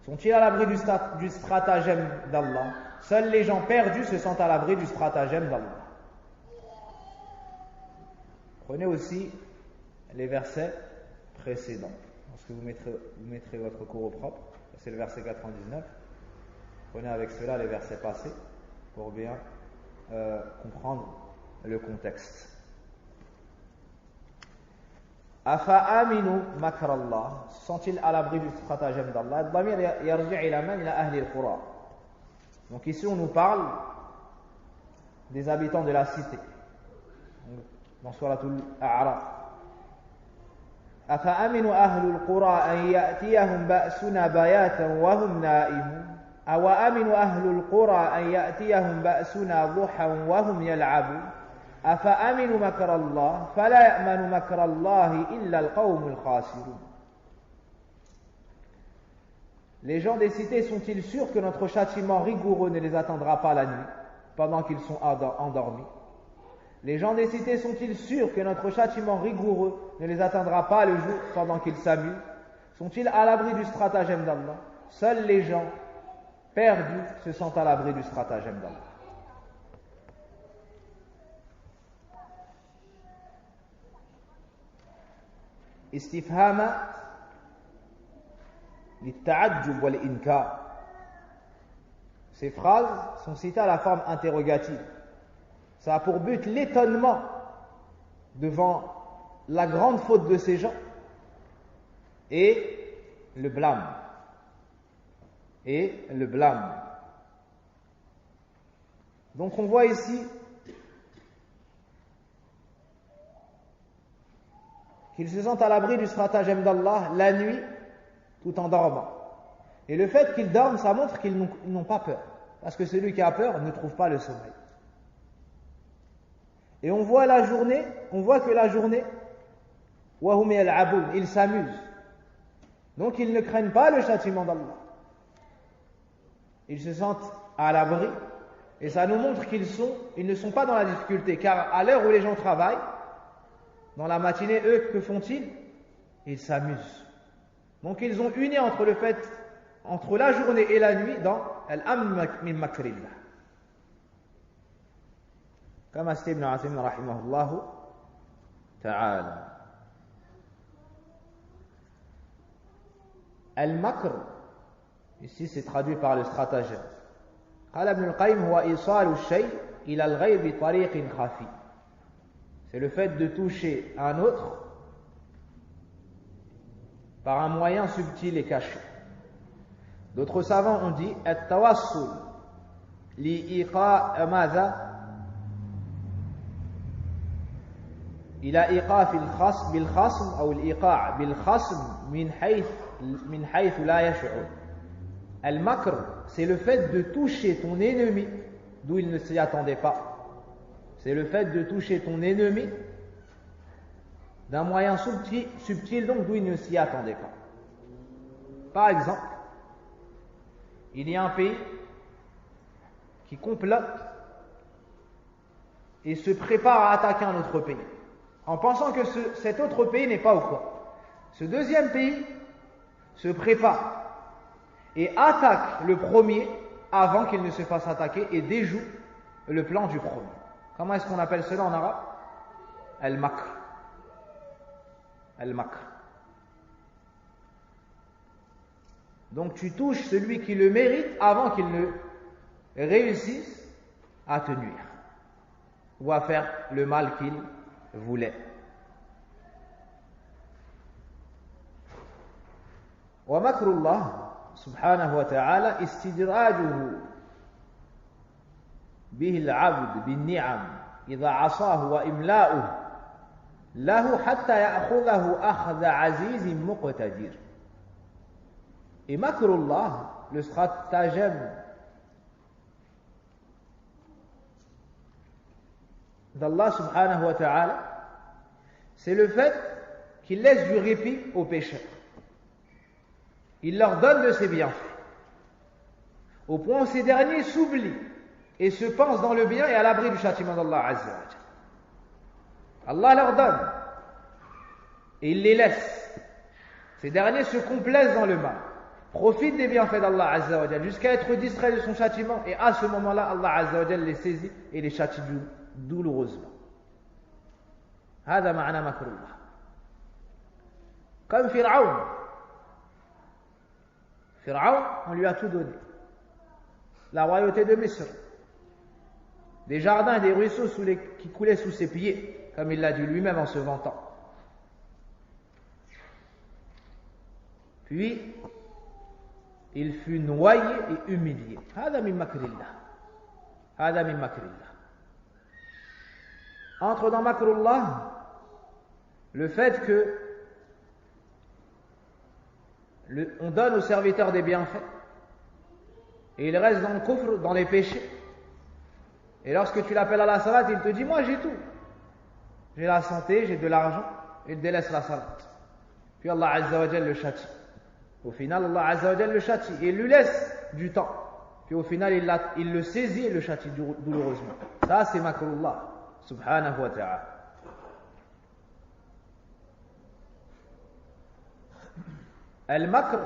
Sont-ils à l'abri du stratagème d'Allah? Seuls les gens perdus se sentent à l'abri du stratagème d'Allah. Prenez aussi les versets précédents. Lorsque vous mettrez votre cours au propre, c'est le verset 99. Prenez avec cela les versets passés pour bien comprendre le contexte. Afa aminu makr Allah, sont-ils à l'abri du stratagème d'Allah? Ad-damir yarji' ila man? Ila ahli al-qura. Donc ici on nous parle des habitants de la cité. Dans Suratul A'raf. Afa aminu ahli al-qura an ya'tiyahum ba'suna bayatan wa hum na'imun. أو أمن أهل القرى أن يأتيهم بأسنا ضحى وهم يلعبون أفأمنوا مكر الله فلا يأمن مكر الله إلا القوم الخاسرون. Les gens des cités sont-ils sûrs que notre châtiment rigoureux ne les attendra pas la nuit pendant qu'ils sont endormis? Les gens des cités sont-ils sûrs que notre châtiment rigoureux ne les attendra pas le jour pendant qu'ils s'amusent? Sont-ils à l'abri du stratagème d'Allah? Seuls les gens perdus se sentent à l'abri du stratagème d'Allah. Istifhama litta'ajjub wal inkar. Ces phrases sont citées à la forme interrogative. Ça a pour but l'étonnement devant la grande faute de ces gens et le blâme. Donc on voit ici qu'ils se sentent à l'abri du stratagème d'Allah la nuit tout en dormant. Et le fait qu'ils dorment, ça montre qu'ils n'ont pas peur. Parce que celui qui a peur ne trouve pas le sommeil. Et on voit que la journée, wahum yal'abun, ils s'amusent. Donc ils ne craignent pas le châtiment d'Allah. Ils se sentent à l'abri et ça nous montre ils ne sont pas dans la difficulté, car à l'heure où les gens travaillent, dans la matinée, eux, que font-ils? Ils s'amusent. Donc ils ont uni entre la journée et la nuit dans al-amn min makrillah. Comme a cité Ibn Asim rahimahullah ta'ala. Al-makr, ici c'est traduit par le stratagème. قال ابن القيم هو إيصال الشيء إلى الغير بطريق خفي. C'est le fait de toucher un autre par un moyen subtil et caché. D'autres savants ont dit التوصل لإيقاع ماذا؟ إلى إيقاف الخصم بالخصم أو الإيقاع بالخصم من حيث لا يشعر. Al-makr, c'est le fait de toucher ton ennemi d'où il ne s'y attendait pas. C'est le fait de toucher ton ennemi d'un moyen subtil donc d'où il ne s'y attendait pas. Par exemple, il y a un pays qui complote et se prépare à attaquer un autre pays, en pensant que cet autre pays n'est pas au courant. Ce deuxième pays se prépare et attaque le premier avant qu'il ne se fasse attaquer et déjoue le plan du premier. Comment est-ce qu'on appelle cela en arabe? Al-Makr. Al-Makr. Donc tu touches celui qui le mérite avant qu'il ne réussisse à te nuire ou à faire le mal qu'il voulait. ومكر الله سبحانه وتعالى استدراجه به العبد بالنعم إذا عصاه وإملاؤه له حتى يأخذه أخذ عزيز مقتدر. Et makrullah, le stratagème d'Allah subhanahu wa ta'ala, c'est le fait qu'il laisse du répit aux pécheurs. Il leur donne de ses bienfaits, au point où ces derniers s'oublient et se pensent dans le bien et à l'abri du châtiment d'Allah Azza wa Jalla. Allah leur donne et il les laisse. Ces derniers se complaisent dans le mal, profitent des bienfaits d'Allah Azza wa Jalla jusqu'à être distraits de son châtiment, et à ce moment-là, Allah Azza wa Jalla les saisit et les châtie douloureusement. هذا معنى مكر الله. Comme Pharaon, on lui a tout donné. La royauté de Misr, des jardins et des ruisseaux qui coulaient sous ses pieds, comme il l'a dit lui-même en se vantant. Puis, il fut noyé et humilié. هذا من مكر الله. هذا من مكر الله. Entre dans makrullah le fait que on donne aux serviteurs des bienfaits et il reste dans le kufr, dans les péchés. Et lorsque tu l'appelles à la salat, il te dit: moi j'ai tout, j'ai la santé, j'ai de l'argent, et il délaisse la salat. Puis Allah Azza wa Jalla le châtie. Au final, Allah Azza wa Jalla le châtie et il lui laisse du temps. Puis au final, il le saisit et le châtie douloureusement. Ça, c'est makrullah subhanahu wa ta'ala. Al-Makr,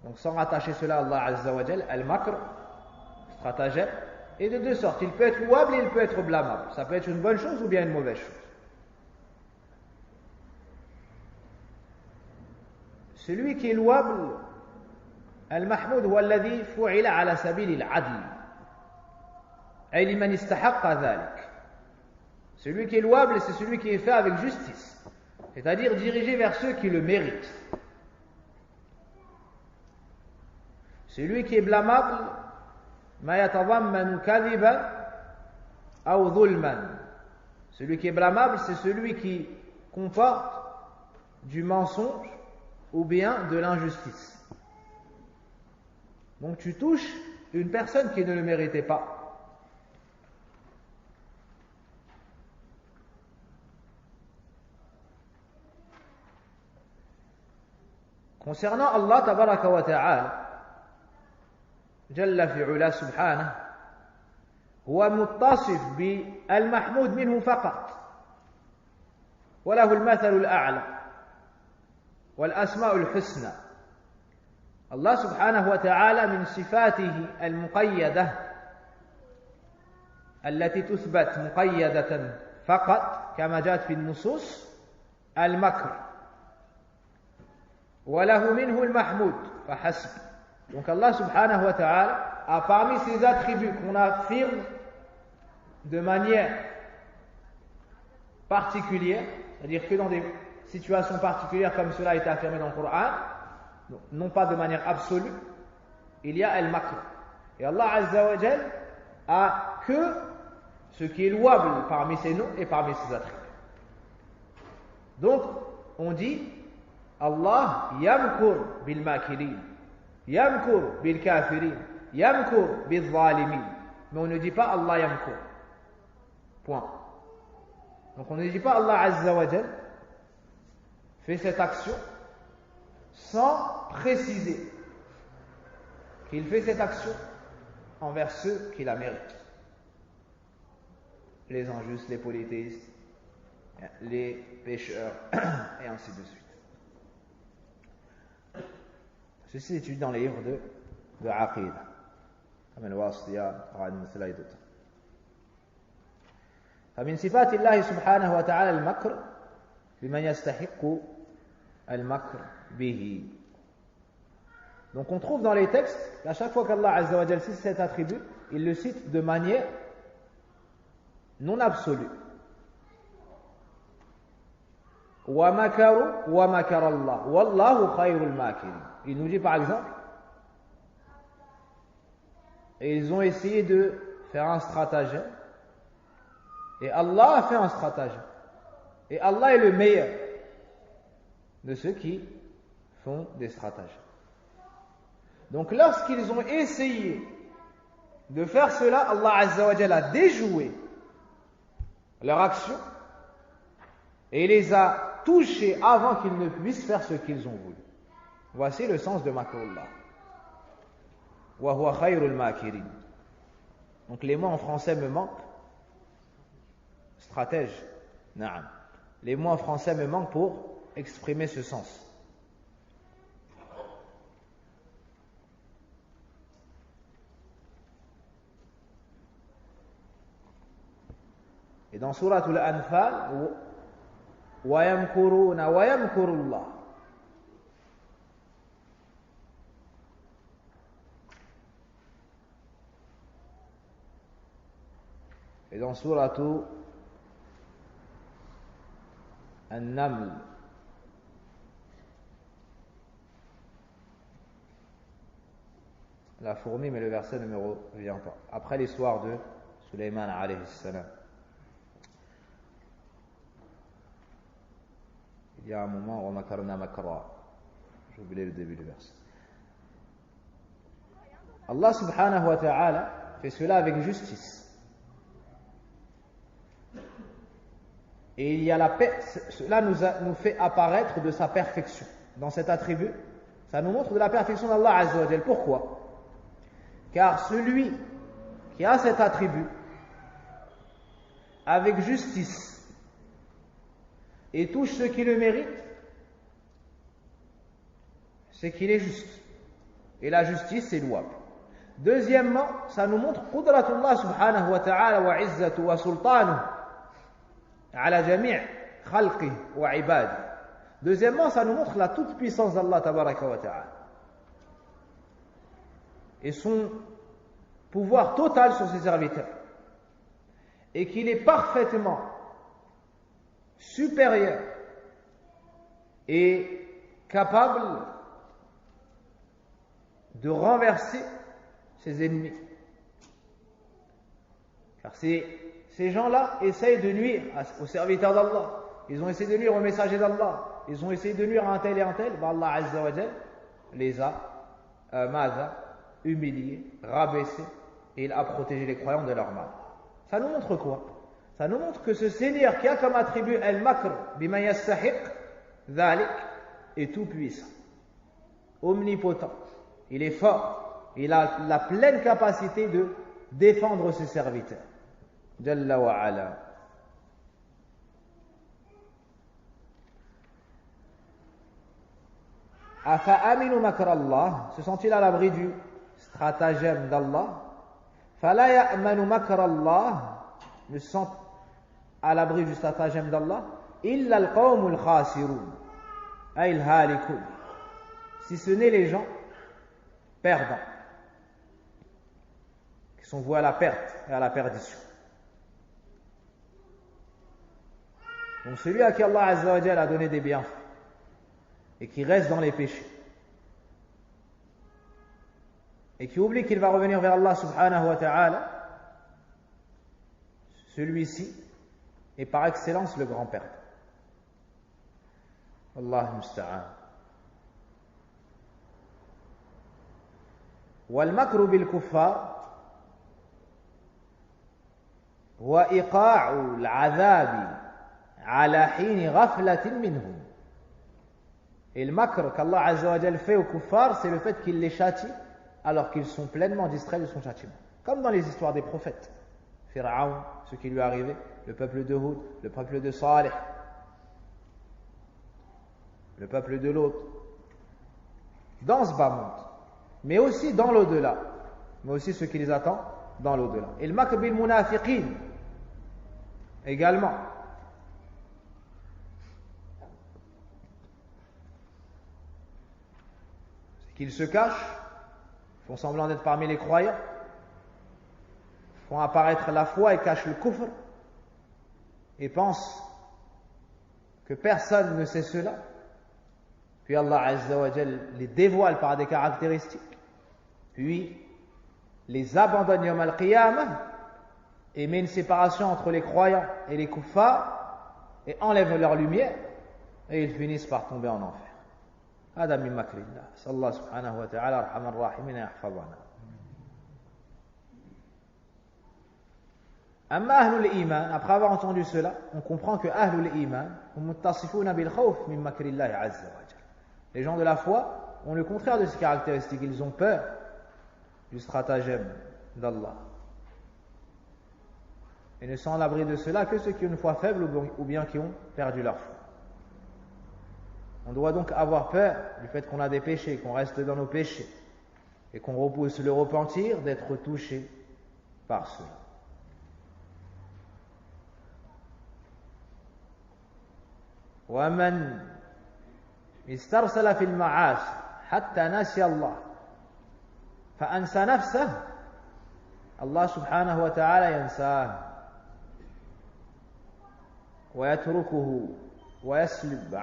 donc sans rattacher cela à Allah Azza wa Jal, Al-Makr, stratagème, est de deux sortes. Il peut être louable et il peut être blâmable. Ça peut être une bonne chose ou bien une mauvaise chose. Celui qui est louable, Al-Mahmoud, huwa alladhi fu'ila ala sabil al-adl, ay liman istahaqqa dhalik. Celui qui est louable, c'est celui qui est fait avec justice, c'est-à-dire dirigé vers ceux qui le méritent. Celui qui est blâmable, ma yatadammanu kadhiban aw dhulman. Celui qui est blâmable, c'est celui qui comporte du mensonge ou bien de l'injustice. Donc tu touches une personne qui ne le méritait pas. Concernant Allah tabaraka wa ta'ala, Jalla fi'ula subhanahu, huwa muttasif bi al-mahmud minhu faqat, wa lahu al-mathalu al-a'la wal asma'u al-husna. Allah subhanahu wa ta'ala min sifatihi al-muqayyadah التي تثبت مقيدة فقط كما جاءت في النصوص المكر وله منه المحمود فحسب. Donc Allah subhanahu wa ta'ala a parmi ses attributs qu'on affirme de manière particulière, c'est-à-dire que dans des situations particulières comme cela a été affirmé dans le Coran, non pas de manière absolue, il y a al-makr. Et Allah Azza wa Jal a que ce qui est louable parmi ses noms et parmi ses attributs. Donc on dit Allah yamkur bil makirin, yamkur bil kafirin, yamkur bil zalimin. Mais on ne dit pas Allah yamkur. Point. Donc on ne dit pas Allah Azza wa Jal fait cette action sans préciser qu'il fait cette action envers ceux qui la méritent. Les injustes, les polythéistes, les pécheurs, et ainsi de suite. Ceci est étudié dans les livres de Aqida, comme Al-Wasitiyya, مثل أي d'autres. فمن صفات الله سبحانه وتعالى المكر بمن يستحق المكر به. Donc on trouve dans les textes qu'à chaque fois qu'Allah Azza wa Jal cite cet attribut, il le cite de manière non absolue. وَمَكَرُوا وَمَكَرَ اللَّهُ وَاللَّهُ خَيْرُ الْمَاكِرِينَ. Il nous dit par exemple, et ils ont essayé de faire un stratagème, et Allah a fait un stratagème, et Allah est le meilleur de ceux qui font des stratagèmes. Donc lorsqu'ils ont essayé de faire cela, Allah Azza wa Jalla a déjoué leur action et les a touchés avant qu'ils ne puissent faire ce qu'ils ont voulu. Voici le sens de makrullah. Wa huwa khayrul makirin. Donc les mots en français me manquent. Stratège. Naam. Les mots en français me manquent pour exprimer ce sens. Et dans Surat Al-Anfal, وَيَمْكُرُونَ وَيَمْكُرُ اللَّهُ. Et dans Surat An-Naml, la fourmi, mais le verset ne me revient pas. Après l'histoire de Sulayman alayhi salam. Il y a un moment, وَمَكَرْنَا مَكْرًا. J'ai oublié le début du verset. Allah subhanahu wa ta'ala fait cela avec justice. Et il y a cela nous fait apparaître de sa perfection. Dans cet attribut, ça nous montre de la perfection d'Allah Azza wa Jal. Pourquoi? Car celui qui a cet attribut, avec justice, et touche ceux qui le méritent, c'est qu'il est juste. Et la justice, c'est louable. Deuxièmement, ça nous montre qudratullah subhanahu wa ta'ala wa izzatu wa sultanuhu ala jami' khalqih wa ibadih. Deuxièmement, ça nous montre la toute puissance d'Allah tabaraka wa ta'ala et son pouvoir total sur ses serviteurs, et qu'il est parfaitement supérieur et capable de renverser ses ennemis. Car ces gens-là essayent de nuire aux serviteurs d'Allah. Ils ont essayé de nuire aux messagers d'Allah. Ils ont essayé de nuire à un tel et un tel. Allah Azza wa Jal les a humiliés, rabaissés, et il a protégé les croyants de leur mal. Ça nous montre quoi? Ça nous montre que ce Seigneur qui a comme attribut al-makr bima yastahiq dhalik est tout puissant, omnipotent. Il est fort. Il a la pleine capacité de défendre ses serviteurs. Jalla wa ala. Afa aminu makr Allah, se sont-ils à l'abri du stratagème d'Allah? Fala ya'manu makr Allah, ne se sont à l'abri du stratagème d'Allah, illa al-qawmul khasirun, ay al-halikun, si ce n'est les gens perdants, qui sont voués à la perte et à la perdition. Donc celui à qui Allah Azza wa Jalla a donné des bienfaits et qui reste dans les péchés et qui oublie qu'il va revenir vers Allah subhanahu wa ta'ala, celui-ci est par excellence le grand perdant. Allah musta'an. Wal makru bil kuffar وإيقاع العذاب على حين غفلة منهم. Et le makr qu'Allah Azza wa Jal fait aux kuffars, c'est le fait qu'il les châtie alors qu'ils sont pleinement distraits de son châtiment. Comme dans les histoires des prophètes. Pharaon, ce qui lui est arrivé, le peuple de Hud, le peuple de Salih, le peuple de Lot. Dans ce bas monde, mais aussi dans l'au-delà, mais aussi ce qui les attend dans l'au-delà. Et le makr bil munafiqin également. Qu'ils se cachent, font semblant d'être parmi les croyants, font apparaître la foi et cachent le kufr, et pensent que personne ne sait cela. Puis Allah Azza wa Jal les dévoile par des caractéristiques, puis les abandonne yawm al-qiyamah et met une séparation entre les croyants et les kuffars et enlève leur lumière, et ils finissent par tomber en enfer. هذا من مكر الله. صلى الله سبحانه وتعالى أرحم الراحمين يحفظنا. أما أهل الإيمان, après avoir entendu cela, on comprend que أهل الإيمان هم متصفون بالخوف من مكر الله عز وجل. Les gens de la foi ont le contraire de ces caractéristiques, ils ont peur du stratagème d'Allah. Et ne sont à l'abri de cela que ceux qui ont une foi faible ou bien qui ont perdu leur foi. On doit donc avoir peur du fait qu'on a des péchés, qu'on reste dans nos péchés et qu'on repousse le repentir d'être touché par cela. ومن استرسل في المعاصي حتى نسي الله فأنسى نفسه الله سبحانه وتعالى ينساه ويتركه ويسلب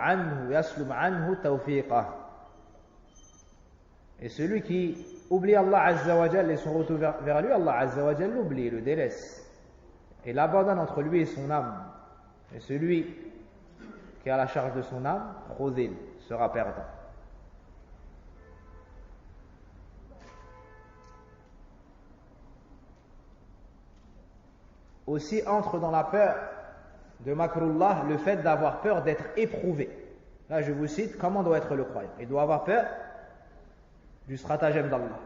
عنه توفيقه. Et celui qui oublie Allah Azza wa Jal et son retour vers lui, Allah Azza wa Jal l'oublie, le délaisse et l'abandonne entre lui et son âme. Et celui qui a la charge de son âme, khudil, sera perdant. Aussi entre dans la peur de makrullah le fait d'avoir peur d'être éprouvé. Là je vous cite comment doit être le croyant. Il doit avoir peur du stratagème d'Allah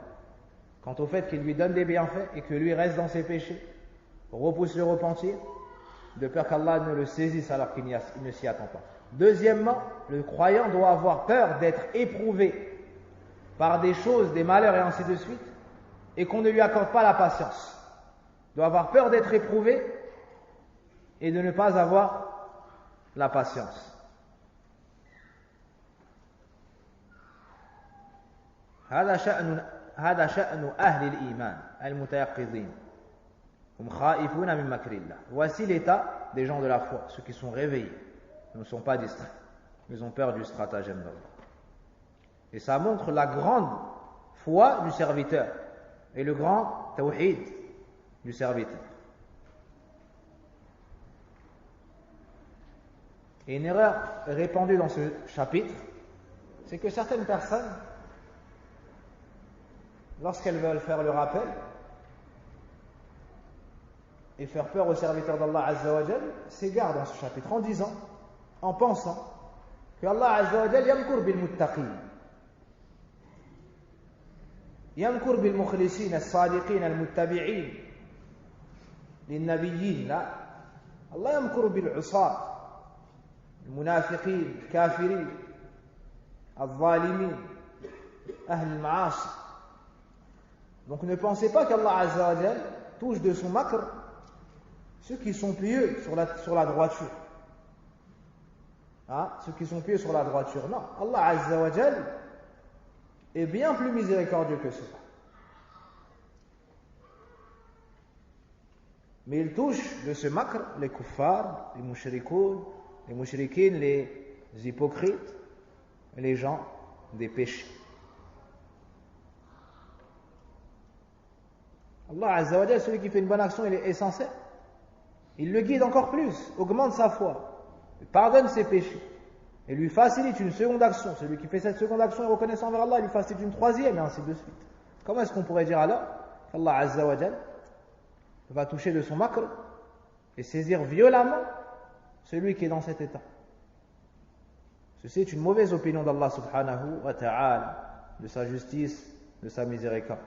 quant au fait qu'il lui donne des bienfaits et que lui reste dans ses péchés, repousse le repentir, de peur qu'Allah ne le saisisse alors qu'il ne s'y attend pas. Deuxièmement, le croyant doit avoir peur d'être éprouvé par des choses, des malheurs et ainsi de suite, et qu'on ne lui accorde pas la patience. Il doit avoir peur d'être éprouvé et de ne pas avoir la patience. هذا شأن أهل الإيمان المتيقظين هم خائفون من مكر الله. Voici l'état des gens de la foi, ceux qui sont réveillés, ils ne sont pas distraits, ils ont peur du stratagème d'Allah. Et ça montre la grande foi du serviteur et le grand tawhid du serviteur. Et une erreur répandue dans ce chapitre, c'est que certaines personnes, lorsqu'elles veulent faire le rappel et faire peur aux serviteurs d'Allah Azza wa Jal, s'égarent dans ce chapitre en pensant que Allah Azza wa Jal yamkur bil muttaqin, yamkur bil mukhlisin as-sadiqin al-muttabi'in lin-nabiyyin. La, Allah yamkur bil usat المنافقين الكافرين الظالمين أهل المعاصي. Donc ne pensez pas qu'Allah Azza wa Jal touche de son makr ceux qui sont pieux sur la droiture. Ceux qui sont pieux sur la droiture. Non, Allah Azza wa Jal est bien plus miséricordieux que cela. Mais il touche de ce makr les kuffars, les mushrikoun, les mushrikines, les hypocrites, les gens des péchés. Allah Azza wa Jal, celui qui fait une bonne action, il est sincère, il le guide encore plus, augmente sa foi, pardonne ses péchés et lui facilite une seconde action. Celui qui fait cette seconde action est reconnaissant envers Allah, il lui facilite une troisième et ainsi de suite. Comment est-ce qu'on pourrait dire alors qu'Allah Azza wa Jal va toucher de son makr et saisir violemment celui qui est dans cet état. Ceci est une mauvaise opinion d'Allah subhanahu wa ta'ala, de sa justice, de sa miséricorde.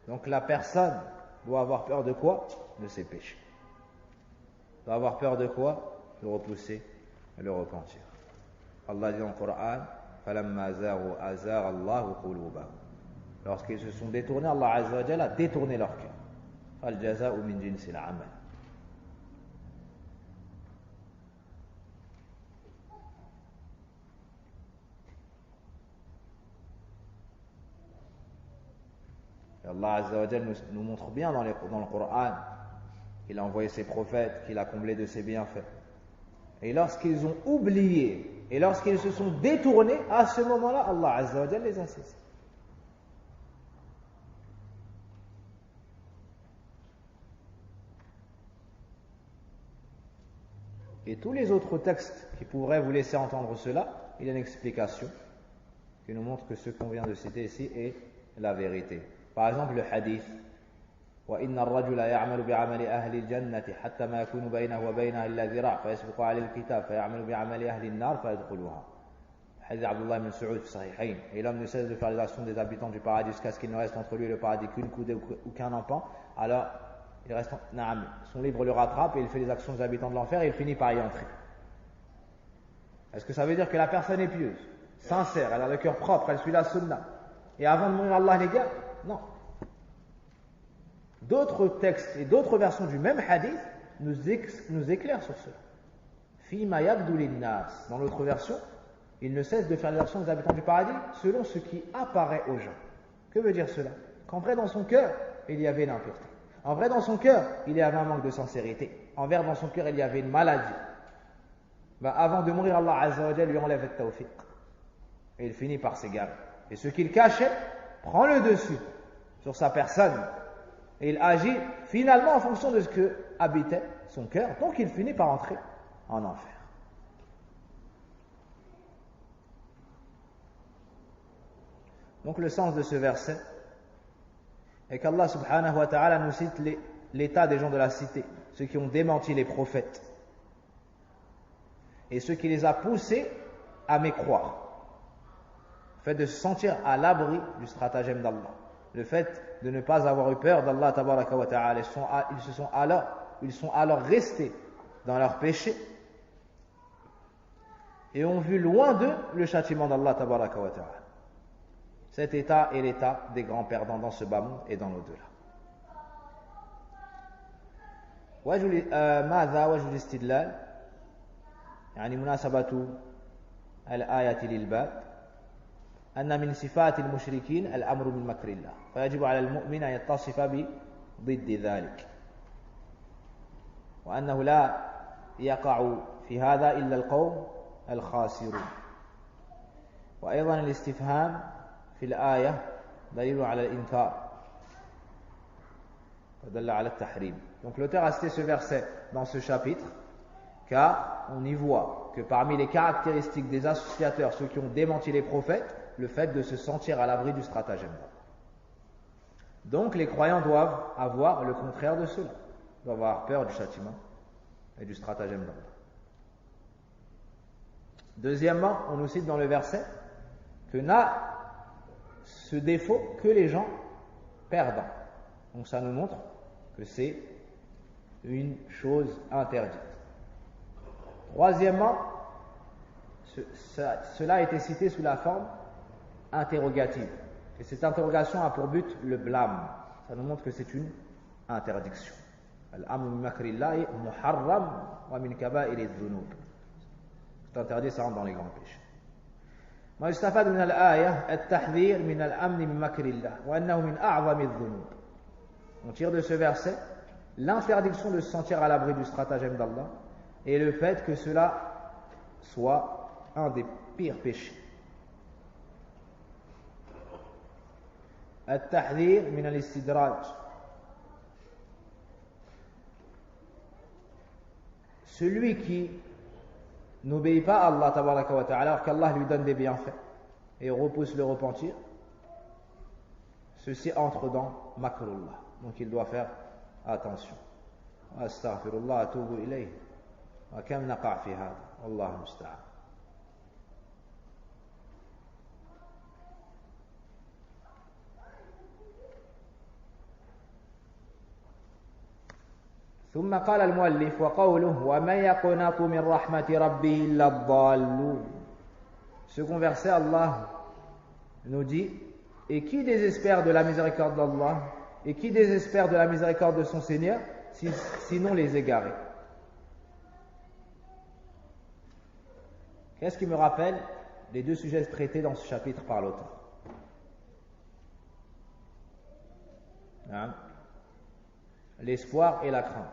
Donc la personne doit avoir peur de quoi? De ses péchés. Doit avoir peur de quoi? De repousser et le repentir. Allah dit dans le Coran, فَلَمَّا زَاغُوا أَزَاغَ اللَّهُ قُلُوبَهُمْ. Lorsqu'ils se sont détournés, Allah Azza wa Jalla a détourné leur cœur. فَالْجَزَاءُ مِنْ جِنْسِ الْعَمَلِ. Allah Azza wa Jalla nous montre bien dans le Coran qu'il a envoyé ses prophètes, qu'il a comblé de ses bienfaits. Et lorsqu'ils ont oublié et lorsqu'ils se sont détournés, à ce moment-là, Allah Azza wa Jalla les a saisis. Et tous les autres textes qui pourraient vous laisser entendre cela, il y a une explication qui nous montre que ce qu'on vient de citer ici est la vérité. Par exemple, le hadith وَإِنَّ الرَّجُلَ يَعْمَلُ بِعَمَلِ أَهْلِ الْجَنَّةِ حَتَّى مَا يَكُونُ بَيْنَهُ وَبَيْنَهَا إِلَّا ذِرَاعٌ فَيَسْبِقُ عَلَيْهِ الْكِتَابُ فَيَعْمَلُ بِعَمَلِ أَهْلِ النَّارِ فَيَدْخُلُهَا. Hadith Abdullah ibn Saoud fi Sahihayn. Et l'homme ne cesse de faire les actions des habitants du paradis jusqu'à ce qu'il ne reste entre lui et le paradis qu'une coudée ou qu'un empan. Alors, il reste son livre le rattrape et il fait les actions des habitants de l'enfer et il finit par y entrer. Est-ce que ça veut dire que la personne est pieuse, sincère, elle a le cœur propre, elle suit la sunna, et avant de mourir, Allah les garde? Non. D'autres textes et d'autres versions du même hadith nous éclairent sur cela. Fima yabdu linnas. Dans l'autre version, il ne cesse de faire les actions des habitants du paradis selon ce qui apparaît aux gens. Que veut dire cela? Qu'en vrai, dans son cœur, il y avait l'impureté. En vrai, dans son cœur, il y avait un manque de sincérité. En vrai, dans son cœur, il y avait une maladie. Avant de mourir, Allah Azza wa Jalla lui enlève le tawfiq. Et il finit par s'égarer. Et ce qu'il cachait prend le dessus sur sa personne. Et il agit finalement en fonction de ce que habitait son cœur. Donc il finit par entrer en enfer. Donc le sens de ce verset est qu'Allah subhanahu wa ta'ala nous cite l'état des gens de la cité, ceux qui ont démenti les prophètes et ce qui les a poussés à mécroire. Le fait de se sentir à l'abri du stratagème d'Allah, le fait de ne pas avoir eu peur d'Allah tabaraka wa ta'ala, ils sont alors restés dans leur péché et ont vu loin d'eux le châtiment d'Allah tabaraka wa ta'ala. Cet état est l'état des grands perdants dans ce bas monde et dans l'au-delà. ماذا وجه الاستدلال؟ يعني مناسبة الآية للباب أن من صفات المشركين الأمر من مكر الله فيجب على المؤمن أن يتصف بضد ذلك وأنه لا يقع في هذا إلا القوم الخاسرون وأيضا الاستفهام في الآية دليل على الإنكار ودل على التحريم. Donc l'auteur a cité ce verset dans ce chapitre car on y voit que parmi les caractéristiques des associateurs, ceux qui ont démenti les prophètes, le fait de se sentir à l'abri du stratagème d'Allah. Donc les croyants doivent avoir le contraire de cela, doivent avoir peur du châtiment et du stratagème d'Allah. Deuxièmement, on nous cite dans le verset que n'a ce défaut que les gens perdants. Donc ça nous montre que c'est une chose interdite. Troisièmement, cela a été cité sous la forme interrogative. Et cette interrogation a pour but le blâme. Ça nous montre que c'est une interdiction. Al-amru min makrillahi muharram wa min kaba'iri dhunub. C'est interdit, ça rentre dans les grands péchés. ما يستفاد من الآية التحذير من الأمن من مكر الله وأنه من أعظم الذنوب. On tire de ce verset l'interdiction de se sentir à l'abri du stratagème d'Allah et le fait que cela soit un des pires péchés. التحذير من الاستدراج. Celui qui n'obéit pas à Allah tabaraka wa ta'ala alors qu'Allah lui donne des bienfaits et repousse le repentir, ceci entre dans makrullah. Donc il doit faire attention. Astaghfirullah, atubu ilayh. Wa kam naqa' fi hada. Wallahu musta'an. ثم قال المؤلف وقوله ومن يقنط من رحمة ربه إلا الضالون. Second verset, Allah nous dit et qui désespère de la miséricorde d'Allah et qui désespère de la miséricorde de son Seigneur sinon les égarés. Qu'est-ce qui me rappelle les deux sujets traités dans ce chapitre par l'auteur? L'espoir et la crainte.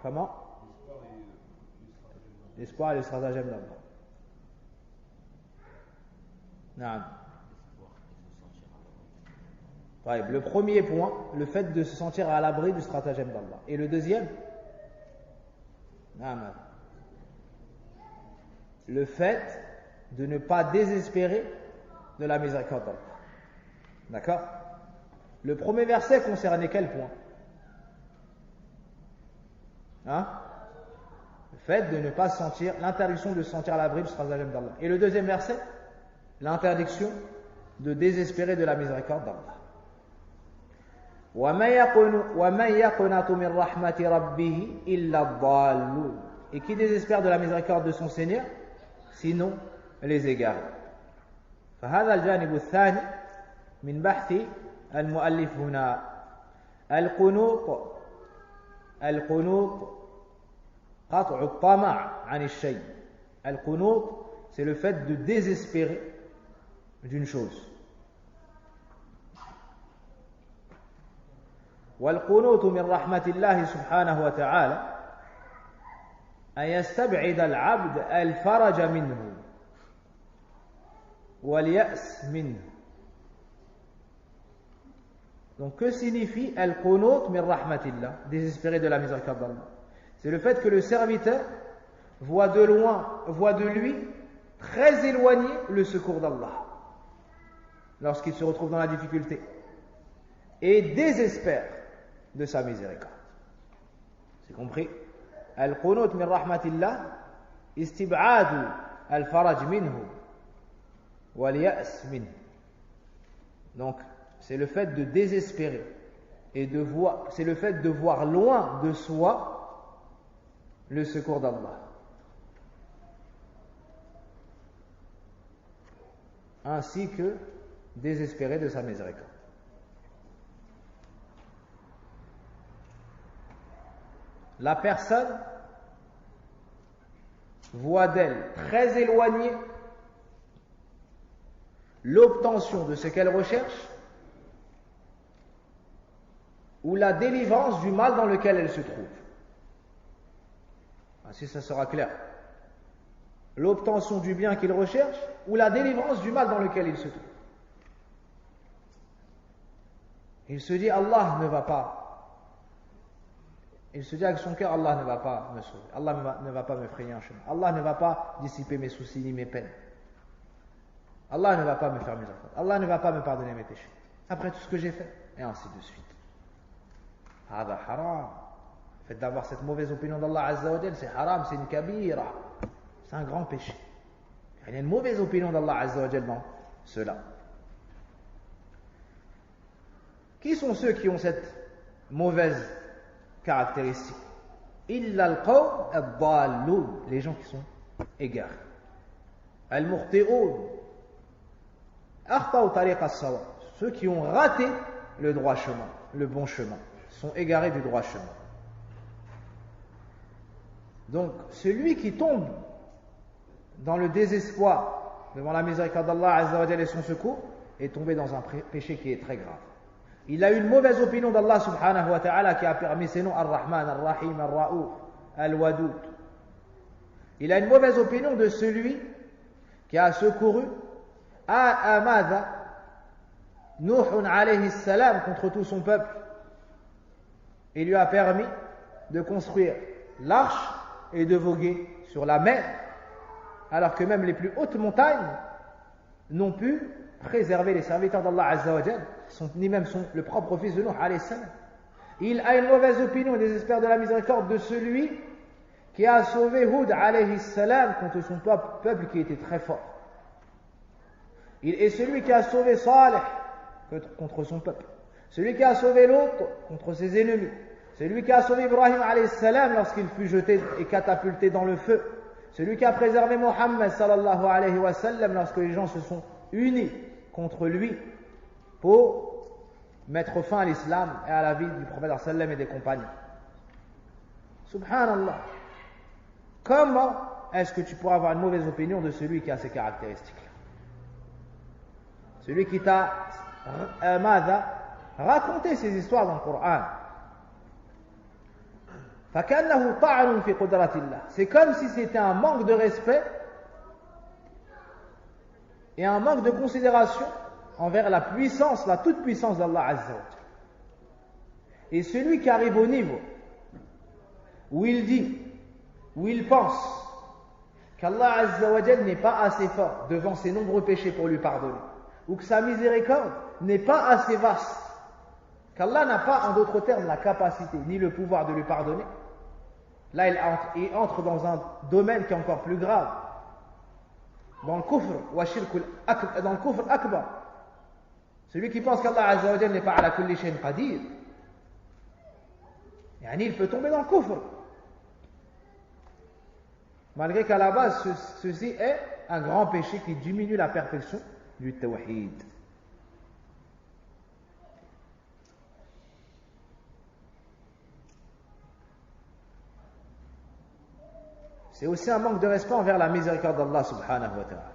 Comment? L'espoir et le stratagème d'Allah. Le premier point, le fait de se sentir à l'abri du stratagème d'Allah. Et le deuxième, le fait de ne pas désespérer de la miséricorde d'Allah. D'accord? Le premier verset concernait quel point? Le fait de ne pas se sentir, l'interdiction de se sentir à l'abri du stratagème d'Allah. Et le deuxième verset, l'interdiction de désespérer de la miséricorde d'Allah. Et qui désespère de la miséricorde de son Seigneur, sinon les égarés. فهذا الجانب الثاني من بحث المؤلف هنا. القنوط قطع الطمع عن الشيء. القنوط, c'est le fait de désespérer d'une chose. والقنوط من رحمة الله سبحانه وتعالى أن يستبعد العبد الفرج منه واليأس منه. Donc que signifie al-qunut min rahmatillah, désespérer de la miséricorde d'Allah? C'est le fait que le serviteur voit de lui très éloigné le secours d'Allah lorsqu'il se retrouve dans la difficulté et désespère de sa miséricorde. C'est compris? Al-qunut min rahmatillah istib'adu al-faraj minhu wal-ya's minhu. Donc c'est le fait de désespérer et c'est le fait de voir loin de soi le secours d'Allah, ainsi que désespérer de sa miséricorde. La personne voit d'elle très éloignée l'obtention de ce qu'elle recherche ou la délivrance du mal dans lequel elle se trouve. Ainsi ça sera clair. L'obtention du bien qu'il recherche ou la délivrance du mal dans lequel il se trouve. Il se dit Allah ne va pas. Il se dit avec son cœur Allah ne va pas me sauver. Allah ne va pas me frayer un chemin. Allah ne va pas dissiper mes soucis ni mes peines. Allah ne va pas me faire miséricorde. Allah ne va pas me pardonner mes péchés. Après tout ce que j'ai fait. Et ainsi de suite. Hada haram. Le fait d'avoir cette mauvaise opinion d'Allah Azza wa Jal, c'est haram, c'est une kabira. C'est un grand péché. Il y a une mauvaise opinion d'Allah Azza wa Jal dans cela. Qui sont ceux qui ont cette mauvaise caractéristique? Illa al-qawm ad-dallun, les gens qui sont égarés. Al-mukhti'un akhta'u tariq as-sawa, ceux qui ont raté le droit chemin, le bon chemin, sont égarés du droit chemin. Donc celui qui tombe dans le désespoir devant la miséricorde d'Allah Azza wa Jalla et son secours est tombé dans un péché qui est très grave. Il a une mauvaise opinion d'Allah subhanahu wa ta'ala qui a permis ses noms Ar-Rahman, Ar-Rahim, Ar-Ra'ouf, Al-Wadud. Il a une mauvaise opinion de celui qui a secouru Amada, Nuh alayhi salam, contre tout son peuple. Il lui a permis de construire l'arche et de voguer sur la mer alors que même les plus hautes montagnes n'ont pu préserver les serviteurs d'Allah Azza wa Jal, ni même le propre fils de Nuh alayhi salam. Il a une mauvaise opinion, désespère de la miséricorde de celui qui a sauvé Hud alayhi salam contre son peuple qui était très fort. Il est celui qui a sauvé Saleh contre son peuple. Celui qui a sauvé l'autre contre ses ennemis. Celui qui a sauvé Ibrahim alayhi salam lorsqu'il fut jeté et catapulté dans le feu. Celui qui a préservé Mohammed sallallahu alayhi wa sallam lorsque les gens se sont unis contre lui pour mettre fin à l'islam et à la vie du prophète sallam et des compagnons. Subhanallah. Comment est-ce que tu pourras avoir une mauvaise opinion de celui qui a ces caractéristiques-là? Celui qui t'a raconté ces histoires dans le Coran. فَكَأَنَّهُ طَعْنٌ فِي قُدْرَةِ اللَّهِ. C'est comme si c'était un manque de respect et un manque de considération envers la puissance, la toute puissance d'Allah Azza wa Jalla. Et celui qui arrive au niveau où il dit, où il pense qu'Allah Azza wa Jalla n'est pas assez fort devant ses nombreux péchés pour lui pardonner, ou que sa miséricorde n'est pas assez vaste, qu'Allah n'a pas, en d'autres termes, la capacité ni le pouvoir de lui pardonner, là il entre dans un domaine qui est encore plus grave, dans le kufr, dans le kufr akbar. Celui qui pense qu'Allah Azza wa Jalla n'est pas ala kulli shay'in qadir, il peut tomber dans le kufr. Malgré qu'à la base, ceci est un grand péché qui diminue la perfection du tawhid. C'est aussi un manque de respect envers la miséricorde d'Allah subhanahu wa ta'ala.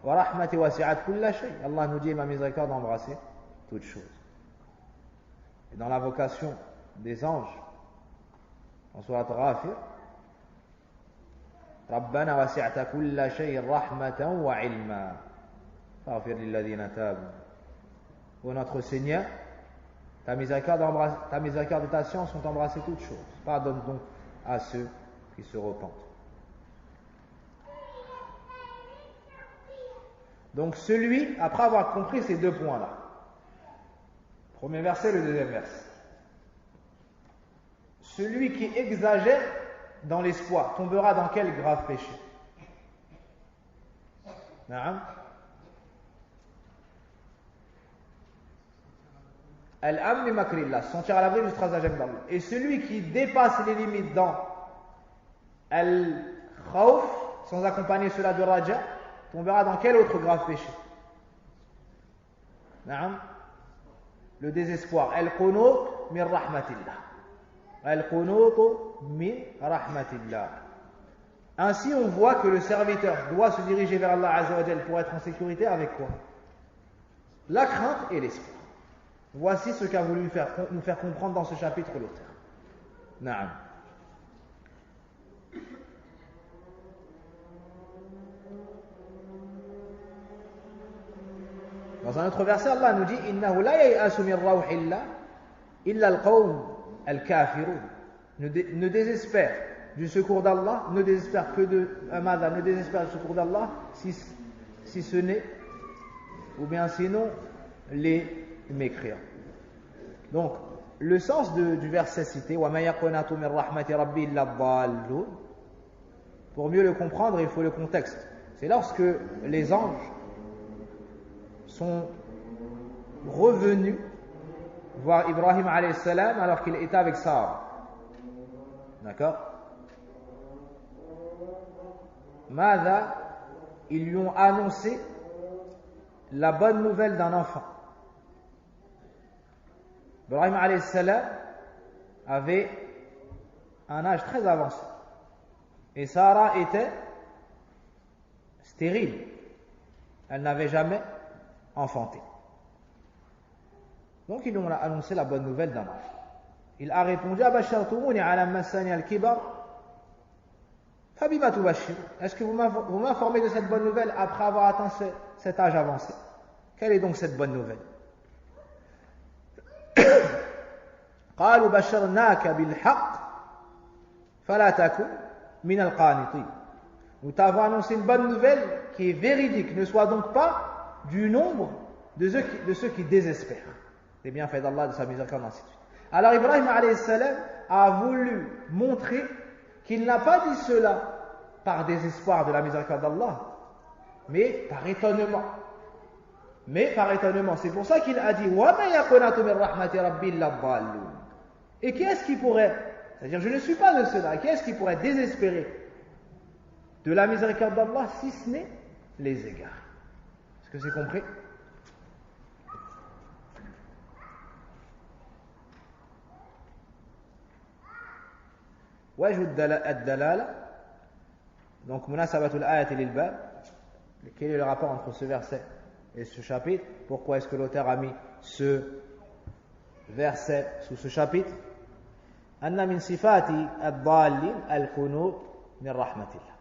Wa rahmati wasi'at kulla shay. Allah nous dit, ma miséricorde a embrassé toutes choses. Et dans la vocation des anges, en surat Ghafir, Rabbana wasi'ta kulla shay rahmatan wa ilma faghfir lilladhina tabu. Ô notre Seigneur, ta miséricorde et ta science ont embrassé toutes choses. Pardonne donc à ceux qui se repentent. Donc celui, après avoir compris ces deux points-là, premier verset, le deuxième verset, celui qui exagère dans l'espoir tombera dans quel grave péché? Naam. Al-amn li makrillah, sentir à l'abri du stratagème d'Allah. Et celui qui dépasse les limites dans al-khawf, sans accompagner cela de raja, tombera dans quel autre grave péché? Naam. Le désespoir. Al-qunut min rahmatillah. Al-qunut min rahmatillah. Ainsi, on voit que le serviteur doit se diriger vers Allah Azza wa Jalla pour être en sécurité avec quoi? La crainte et l'espoir. Voici ce qu'a voulu nous faire comprendre dans ce chapitre l'auteur. Naam. Dans un autre verset, Allah nous dit Innahu la ya'asu min rawhillah illa al-qawm al-kafirun. Ne désespère du secours d'Allah, ne désespère du secours d'Allah si ce n'est, ou bien sinon, les mécréants. Donc, le sens du verset cité, wa ma yaqnatu min rahmati rabbi illa ad-dallun, pour mieux le comprendre, il faut le contexte. C'est lorsque les anges sont revenus voir Ibrahim alayhi salam alors qu'il était avec Sarah. D'accord? Mada, ils lui ont annoncé la bonne nouvelle d'un enfant. Ibrahim alayhi salam avait un âge très avancé et Sarah était stérile. Elle n'avait jamais enfanté. Donc ils lui ont annoncé la bonne nouvelle d'un enfant. Il a répondu Abashartumuni ala massani al-kibar fabima tubashir. Est-ce que vous m'informez de cette bonne nouvelle après avoir atteint cet âge avancé? Quelle est donc cette bonne nouvelle? قالوا بشرناك بالحق فَلَا تَكُنْ مِنَ الْقَانِطِينَ. Nous t'avons annoncé une bonne nouvelle qui est véridique. Ne sois donc pas du nombre de ceux qui désespèrent des bienfaits d'Allah, de sa miséricorde, ainsi de suite. Alors Ibrahim alayhi salam a voulu montrer qu'il n'a pas dit cela par désespoir de la miséricorde d'Allah, mais par étonnement. C'est pour ça qu'il a dit وَمَا يَقْنَطُ مِنْ رَحْمَةِ رَبِّي إِلَّا الضَّالُّونَ. Et qui est-ce qui pourrait, c'est-à-dire je ne suis pas de cela, qui est-ce qui pourrait désespérer de la miséricorde d'Allah si ce n'est les égards? Est-ce que c'est compris? وجه الدلالة, donc munasabatul ayati lil bab. Quel est le rapport entre ce verset et ce chapitre? Pourquoi est-ce que l'auteur a mis ce verset sous ce chapitre? Anna min sifati ad-dallin al-qunut min rahmatillah.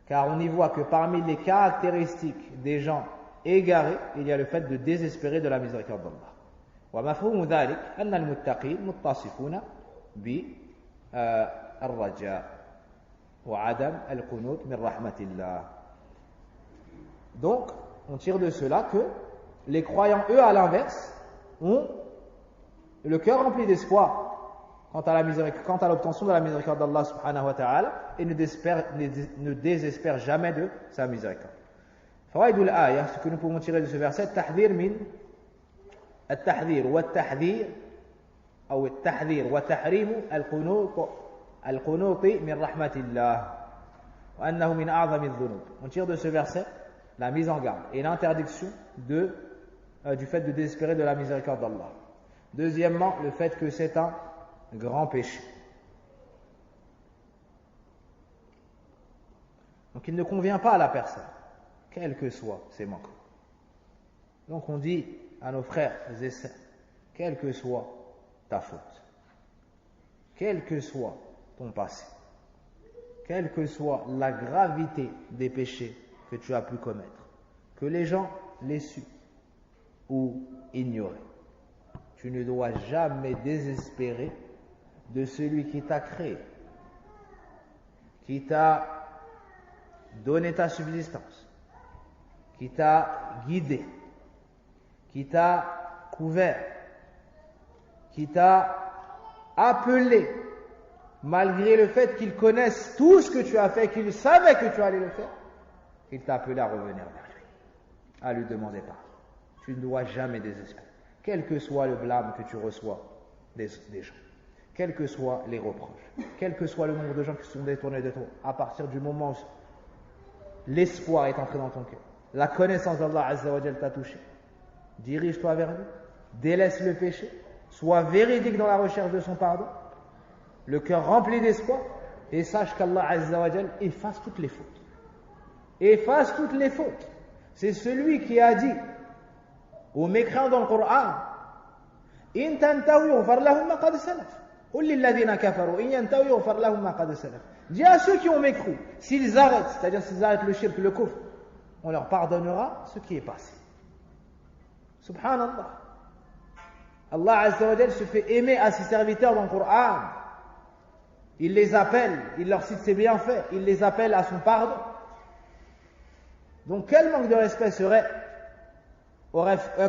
Car on y voit que parmi les caractéristiques des gens égarés, il y a le fait de désespérer de la miséricorde d'Allah. Wa mafhumu dhalik anna al-muttaqin muttasifuna bi الرجاء وعدم القنوط من رحمة الله. Donc, on tire de cela que les croyants, eux, à l'inverse, ont le cœur rempli d'espoir quant à l'obtention de la miséricorde d'Allah subhanahu wa ta'ala, et ne désespèrent jamais de sa miséricorde. Fawaidul ayah, ce que nous pouvons tirer de ce verset, التحذير والتحذير أو التحذير وتحريم القنوط من رحمة الله وأنه من أعظم الذنوب. On tire de ce verset la mise en garde et l'interdiction du fait de désespérer de la miséricorde d'Allah. Deuxièmement, le fait que c'est un grand péché. Donc il ne convient pas à la personne, quels que soient ses manquements. Donc on dit à nos frères et sœurs, quelle que soit ta faute, quel que soit ton passé, quelle que soit la gravité des péchés que tu as pu commettre, que les gens l'aient su ou ignoré, tu ne dois jamais désespérer de celui qui t'a créé, qui t'a donné ta subsistance, qui t'a guidé, qui t'a couvert, qui t'a appelé, malgré le fait qu'il connaisse tout ce que tu as fait, qu'il savait que tu allais le faire, il t'a appelé à revenir vers lui, à lui demander pardon. Tu ne dois jamais désespérer, quel que soit le blâme que tu reçois des gens, quels que soient les reproches, quel que soit le nombre de gens qui se sont détournés de toi, à partir du moment où l'espoir est entré dans ton cœur, la connaissance d'Allah Azza wa Jal t'a touché, dirige-toi vers lui, délaisse le péché, sois véridique dans la recherche de son pardon, le cœur rempli d'espoir, et sache qu'Allah Azza wa Jal efface toutes les fautes. Efface toutes les fautes. C'est celui qui a dit aux mécréants dans le Coran, In tantahu yughfar lahum ma qad salaf. Qul lilladhina kafaru in yantahu yughfar lahum ma qad salaf. Dis à ceux qui ont mécru, s'ils arrêtent, c'est-à-dire s'ils arrêtent le shirk, le kufr, on leur pardonnera ce qui est passé. Subhanallah. Allah Azza wa Jal se fait aimer à ses serviteurs dans le Coran. Il les appelle, il leur cite ses bienfaits, il les appelle à son pardon. Donc quel manque de respect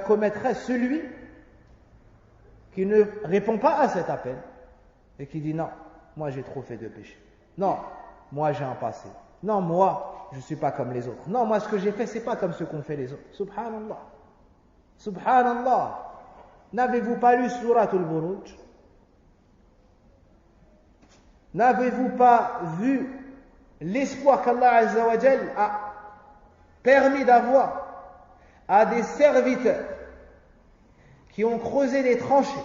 commettrait celui qui ne répond pas à cet appel et qui dit non, moi j'ai trop fait de péché. Non, moi j'ai un passé. Non, moi je ne suis pas comme les autres. Non, moi ce que j'ai fait c'est pas comme ce qu'ont fait les autres. Subhanallah. Subhanallah. N'avez-vous pas lu Suratul Buruj? N'avez-vous pas vu l'espoir qu'Allah Azza wa Jal a permis d'avoir à des serviteurs qui ont creusé des tranchées,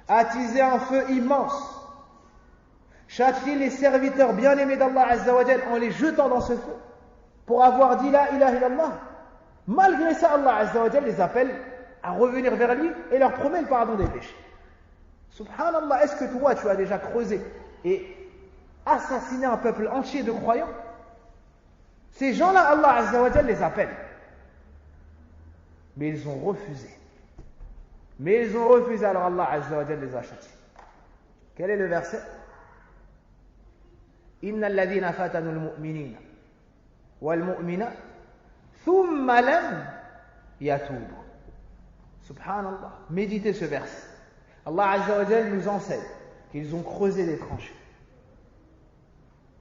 attisé un feu immense, châtié les serviteurs bien-aimés d'Allah Azza wa Jal en les jetant dans ce feu pour avoir dit la ilaha illallah. Malgré ça, Allah Azza wa Jal les appelle à revenir vers lui et leur promet le pardon des péchés. Subhanallah, est-ce que toi tu as déjà creusé et assassiné un peuple entier de croyants? Ces gens-là, Allah Azza wa Jal les appelle. Mais ils ont refusé. Alors Allah Azza wa Jal les a châtiés. Quel est le verset? إن الذين فتنوا المؤمنين والمؤمنات ثم لم يتوبوا. Subhanallah. Méditez ce verset. Allah Azza wa Jal nous enseigne qu'ils ont creusé des tranchées.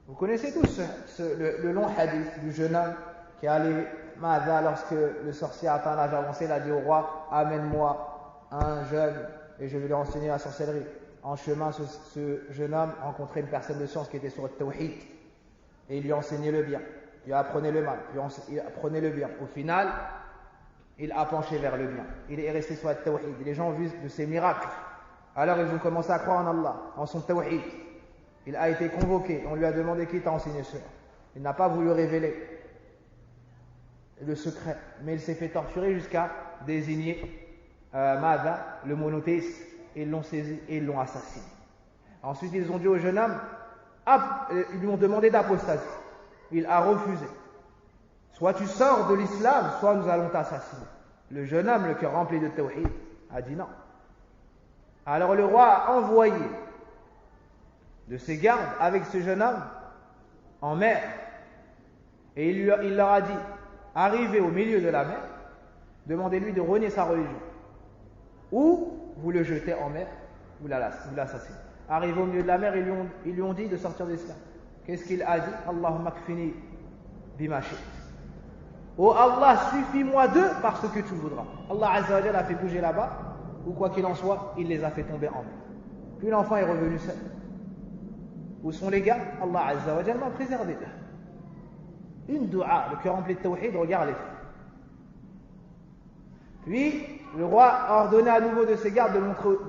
Vous connaissez tous le long hadith du jeune homme qui est allé Mada lorsque le sorcier a atteint l'âge avancé, il a dit au roi, amène-moi un jeune et je vais lui enseigner la sorcellerie. En chemin, ce jeune homme rencontrait une personne de science qui était sur le tawhid et il lui enseignait le bien, il lui apprenait le mal, il apprenait le bien. Au final, il a penché vers le bien. Il est resté sur le tawhid. Les gens ont vu de ses miracles. Alors ils ont commencé à croire en Allah, en son tawhid. Il a été convoqué. On lui a demandé qui t'a enseigné cela. Il n'a pas voulu révéler le secret, mais il s'est fait torturer jusqu'à désigner Mada, le monothéiste. Ils l'ont saisi et ils l'ont assassiné. Ensuite, ils ont dit au jeune homme, ils lui ont demandé d'apostasier. Il a refusé. Soit tu sors de l'islam, soit nous allons t'assassiner. Le jeune homme, le cœur rempli de tawhid, a dit non. Alors le roi a envoyé de ses gardes avec ce jeune homme en mer. Et il leur a dit, arrivez au milieu de la mer, demandez-lui de renier sa religion. Ou vous le jetez en mer, vous l'assassinez. Arrivé au milieu de la mer, ils lui ont dit de sortir de l'islam. Qu'est-ce qu'il a dit? Allahumma kfini bima shi'ta. Oh Allah, suffis-moi d'eux par ce que tu voudras. Allah Azza wa Jalla a fait bouger là-bas, ou quoi qu'il en soit, il les a fait tomber en mer. Puis l'enfant est revenu seul. Où sont les gars? Allah Azza wa Jalla m'a préservé d'eux. Une dua, le cœur rempli de tawhid, regarde les faits. Puis, le roi a ordonné à nouveau de ses gardes de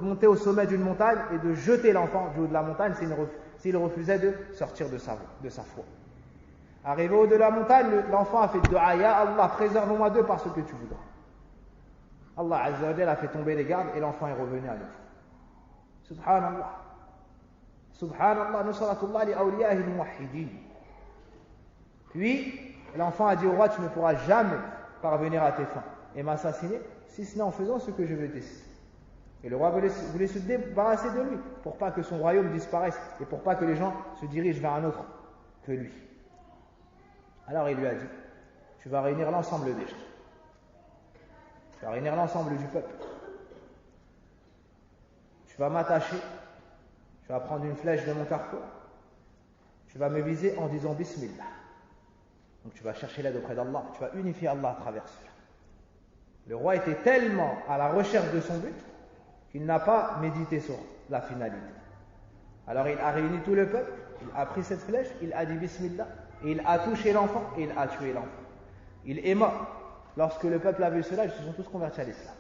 monter au sommet d'une montagne et de jeter l'enfant du haut de la montagne s'il refusait de sortir de sa foi. Arrivé au haut de la montagne, l'enfant a fait dua, Ya Allah, préserve-moi d'eux par ce que tu voudras. Allah Azza wa Jalla a fait tomber les gardes et l'enfant est revenu à nouveau. Subhanallah. Subhanallah, nusratullah li awliyahi al-muwahhidin. Puis, l'enfant a dit au roi, tu ne pourras jamais parvenir à tes fins et m'assassiner, si ce n'est en faisant ce que je veux décider. Et le roi voulait se débarrasser de lui, pour pas que son royaume disparaisse, et pour pas que les gens se dirigent vers un autre que lui. Alors il lui a dit, tu vas réunir l'ensemble des gens. Tu vas réunir l'ensemble du peuple. Tu vas m'attacher, tu vas prendre une flèche de mon carrefour, tu vas me viser en disant Bismillah. Donc tu vas chercher l'aide auprès d'Allah, tu vas unifier Allah à travers cela. Le roi était tellement à la recherche de son but qu'il n'a pas médité sur la finalité. Alors il a réuni tout le peuple, il a pris cette flèche, il a dit Bismillah, et il a touché l'enfant et il a tué l'enfant. Il est mort. Lorsque le peuple a vu cela, ils se sont tous convertis à l'islam.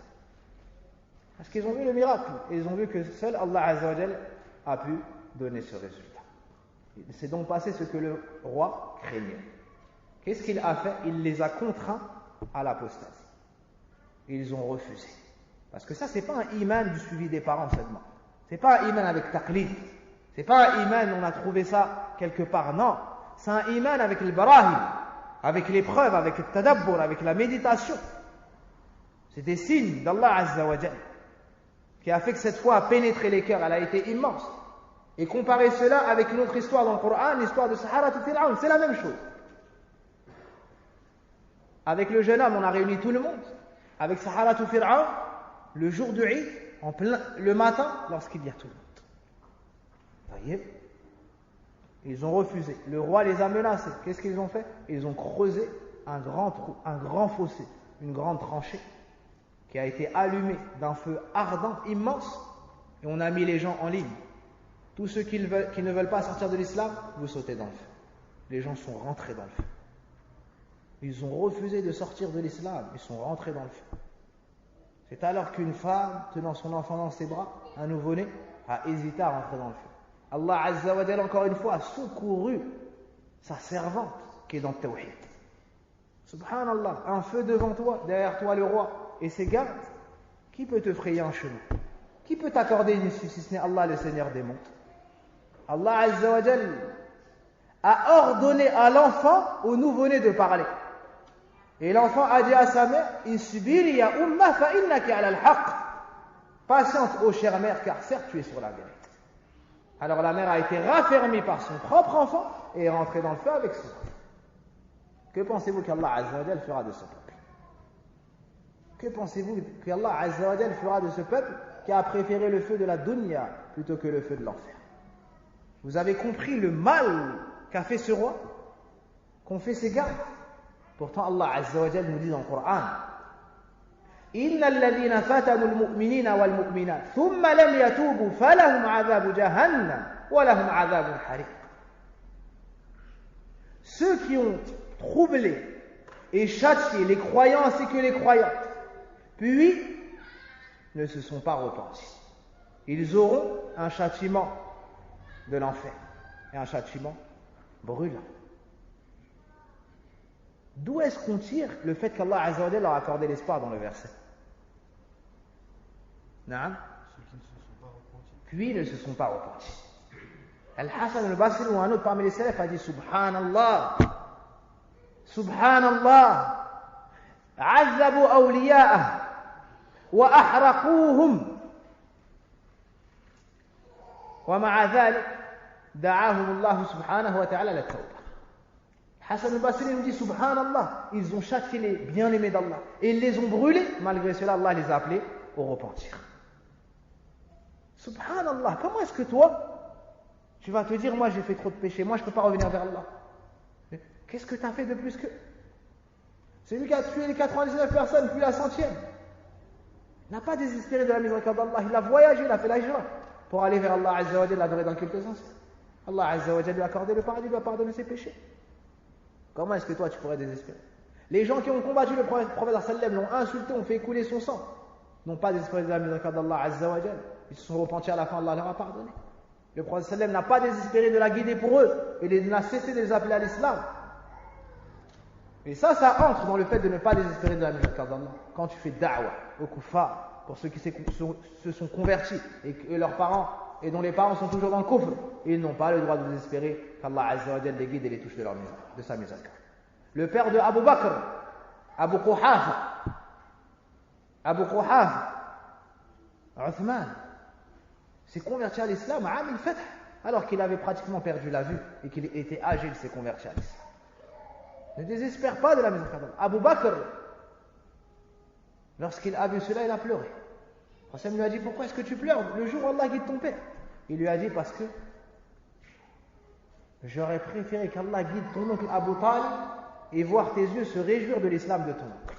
Parce qu'ils ont vu le miracle, et ils ont vu que seul Allah Azza wa Jal a pu donner ce résultat. Il s'est donc passé ce que le roi craignait. Qu'est-ce qu'il a fait? Il les a contraints à l'apostasie. Ils ont refusé. Parce que ça, c'est pas un iman du suivi des parents seulement. C'est pas un iman avec taqlid. C'est pas un iman, on a trouvé ça quelque part. Non. C'est un iman avec le barahim, avec les preuves, avec le tadabbur, avec la méditation. C'est des signes d'Allah Azza wa Jal qui a fait que cette foi a pénétré les cœurs. Elle a été immense. Et comparer cela avec une autre histoire dans le Coran, l'histoire de Saharat Fir'aun, c'est la même chose. Avec le jeune homme, on a réuni tout le monde. Avec Saharat Fir'aun, le jour du Eid, le matin, lorsqu'il y a tout le monde. Voyez ? Ils ont refusé. Le roi les a menacés. Qu'est-ce qu'ils ont fait? Ils ont creusé un grand trou, un grand fossé, une grande tranchée qui a été allumée d'un feu ardent, immense, et on a mis les gens en ligne. Tous ceux qui ne veulent pas sortir de l'islam, vous sautez dans le feu. Les gens sont rentrés dans le feu. Ils ont refusé de sortir de l'islam, ils sont rentrés dans le feu. C'est alors qu'une femme, tenant son enfant dans ses bras, un nouveau-né, a hésité à rentrer dans le feu. Allah Azza wa Jalla, encore une fois, a secouru sa servante qui est dans le tawhid. Subhanallah, un feu devant toi, derrière toi le roi et ses gardes. Qui peut te frayer un chemin? Qui peut t'accorder une issue si ce n'est Allah, le Seigneur des mondes? Allah Azza wa Jalla a ordonné à l'enfant, au nouveau-né, de parler. Et l'enfant a dit à sa mère, Isbiri ya umma fa innaki ala al-haq. Patiente, ô chère mère, car certes tu es sur la vérité. Alors la mère a été raffermie par son propre enfant et est rentré dans le feu avec son peuple. Que pensez-vous qu'Allah Azza wa Jal fera de ce peuple? Que pensez-vous qu'Allah Azza wa Jal fera de ce peuple qui a préféré le feu de la dunya plutôt que le feu de l'enfer? Vous avez compris le mal qu'a fait ce roi, qu'ont fait ces gars? Pourtant Allah Azza wa Jal nous dit dans le Coran: إن الذين فتنوا المؤمنين والمؤمنات ثم لم يتوبوا فلهم عذاب جهنم ولهم عذاب حريق. Ceux qui ont troublé et châtié les croyants ainsi que les croyantes, puis ne se sont pas repentis, ils auront un châtiment de l'enfer et un châtiment brûlant. D'où est-ce qu'on tire le fait qu'Allah Azza wa Jalla leur a accordé l'espoir dans le verset? Naam. Puis ne se sont pas repentis. Al-Hassan al-Basri ou un autre parmi les salafs a dit: Subhanallah, Subhanallah, azzabu awliya'ah wa ahraquhum wa ma'a dhalik da'ahum Allah subhanahu wa ta'ala la tawbah. Hassan al-Basri nous dit: Subhanallah, ils ont châtié les bien-aimés d'Allah et ils les ont brûlés. Malgré cela, Allah les a appelés au repentir. Subhanallah, comment est-ce que toi, tu vas te dire: moi j'ai fait trop de péchés, moi je ne peux pas revenir vers Allah? Mais qu'est-ce que tu as fait de plus que... C'est lui qui a tué les 99 personnes, puis la 100e. Il n'a pas désespéré de la miséricorde d'Allah, il a voyagé, il a fait la hijra pour aller vers Allah Azza wa Jalla, l'adorer dans quelques instants. Allah Azza wa Jalla lui a accordé le paradis, lui a pardonné ses péchés. Comment est-ce que toi tu pourrais désespérer? Les gens qui ont combattu le prophète sallam, l'ont insulté, ont fait couler son sang, n'ont pas désespéré de la miséricorde d'Allah Azza wa Jalla. Ils se sont repentis à la fin, Allah leur a pardonné. Le prophète sallam n'a pas désespéré de la guider pour eux et il n'a cessé de les appeler à l'islam. Et ça entre dans le fait de ne pas désespérer de la miséricorde d'Allah. Quand tu fais da'wah au kuffar, pour ceux qui se sont convertis et que leurs parents et dont les parents sont toujours dans le kufr, ils n'ont pas le droit de désespérer qu'Allah Azza wa Jalla les guide et les touche de sa miséricorde. Le père de Abu Bakr, Abu Quhafa, Uthman, s'est converti à l'islam à Am al-Fath, alors qu'il avait pratiquement perdu la vue et qu'il était âgé, il s'est converti à l'islam. Ne désespère pas de la miséricorde d'Allah. Abu Bakr, lorsqu'il a vu cela, il a pleuré. Le prophète lui a dit: pourquoi est-ce que tu pleures le jour où Allah guide ton père? Il lui a dit: parce que j'aurais préféré qu'Allah guide ton oncle Abu Talib et voir tes yeux se réjouir de l'islam de ton oncle.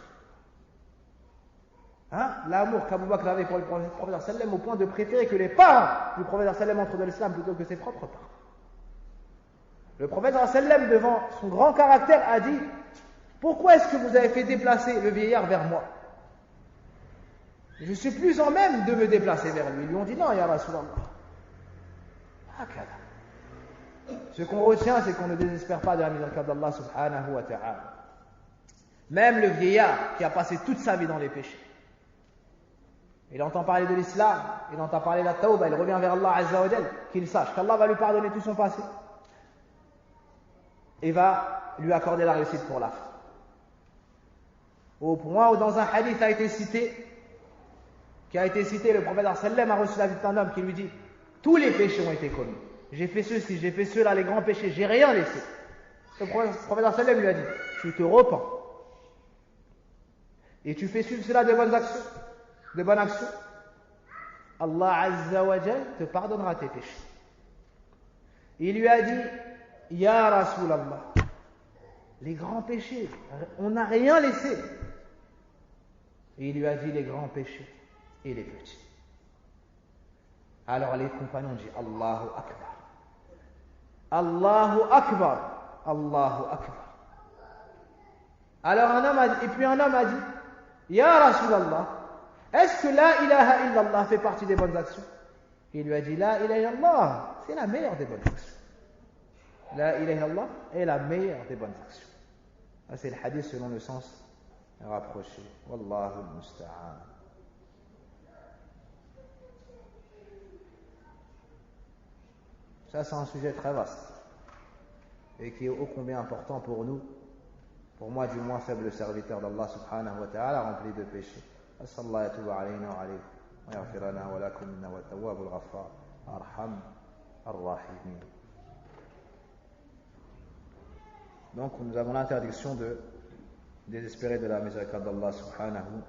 Hein? L'amour qu'Abu Bakr avait pour le prophète sallam au point de préférer que les parents du prophète sallam entrent dans l'islam plutôt que ses propres parents. Le prophète sallam, devant son grand caractère, a dit: pourquoi est-ce que vous avez fait déplacer le vieillard vers moi? Je suis plus en même de me déplacer vers lui. Ils lui ont dit: non, ya Rasulallah. Ce qu'on retient, c'est qu'on ne désespère pas de la miséricorde d'Allah subhanahu wa ta'ala. Même le vieillard qui a passé toute sa vie dans les péchés, il entend parler de l'islam, il entend parler de la tawbah, il revient vers Allah Azza wa Jal, qu'il sache qu'Allah va lui pardonner tout son passé et va lui accorder la réussite pour la fin. Au point où dans un hadith qui a été cité, le prophète sallam a reçu la visite d'un homme qui lui dit: tous les péchés ont été commis. J'ai fait ceci, j'ai fait cela, les grands péchés, j'ai rien laissé. Le prophète sallam lui a dit: tu te repens et tu fais cela de bonnes actions, Allah Azza wa Jal te pardonnera tes péchés. Il lui a dit: Ya Rasulallah, les grands péchés, on n'a rien laissé. Et il lui a dit: les grands péchés et les petits. Alors les compagnons disent: Allahu Akbar, Allahu Akbar, Allahu Akbar. Alors un homme a dit: Ya Rasulallah, est-ce que la ilaha illallah fait partie des bonnes actions? Il lui a dit: la ilaha illallah, c'est la meilleure des bonnes actions. La ilaha illallah est la meilleure des bonnes actions. C'est le hadith selon le sens rapproché. Wallahu musta'an. Ça, c'est un sujet très vaste et qui est ô combien important pour nous, pour moi du moins faible serviteur d'Allah subhanahu wa ta'ala, rempli de péchés. As'Allah yatuba alayna wa alaykum wa yaghfir lana wa lakum innahu at-tawwabul ghaffar arham ar-rahimin. Donc nous avons l'interdiction de désespérer de la miséricorde d'Allah subhanahu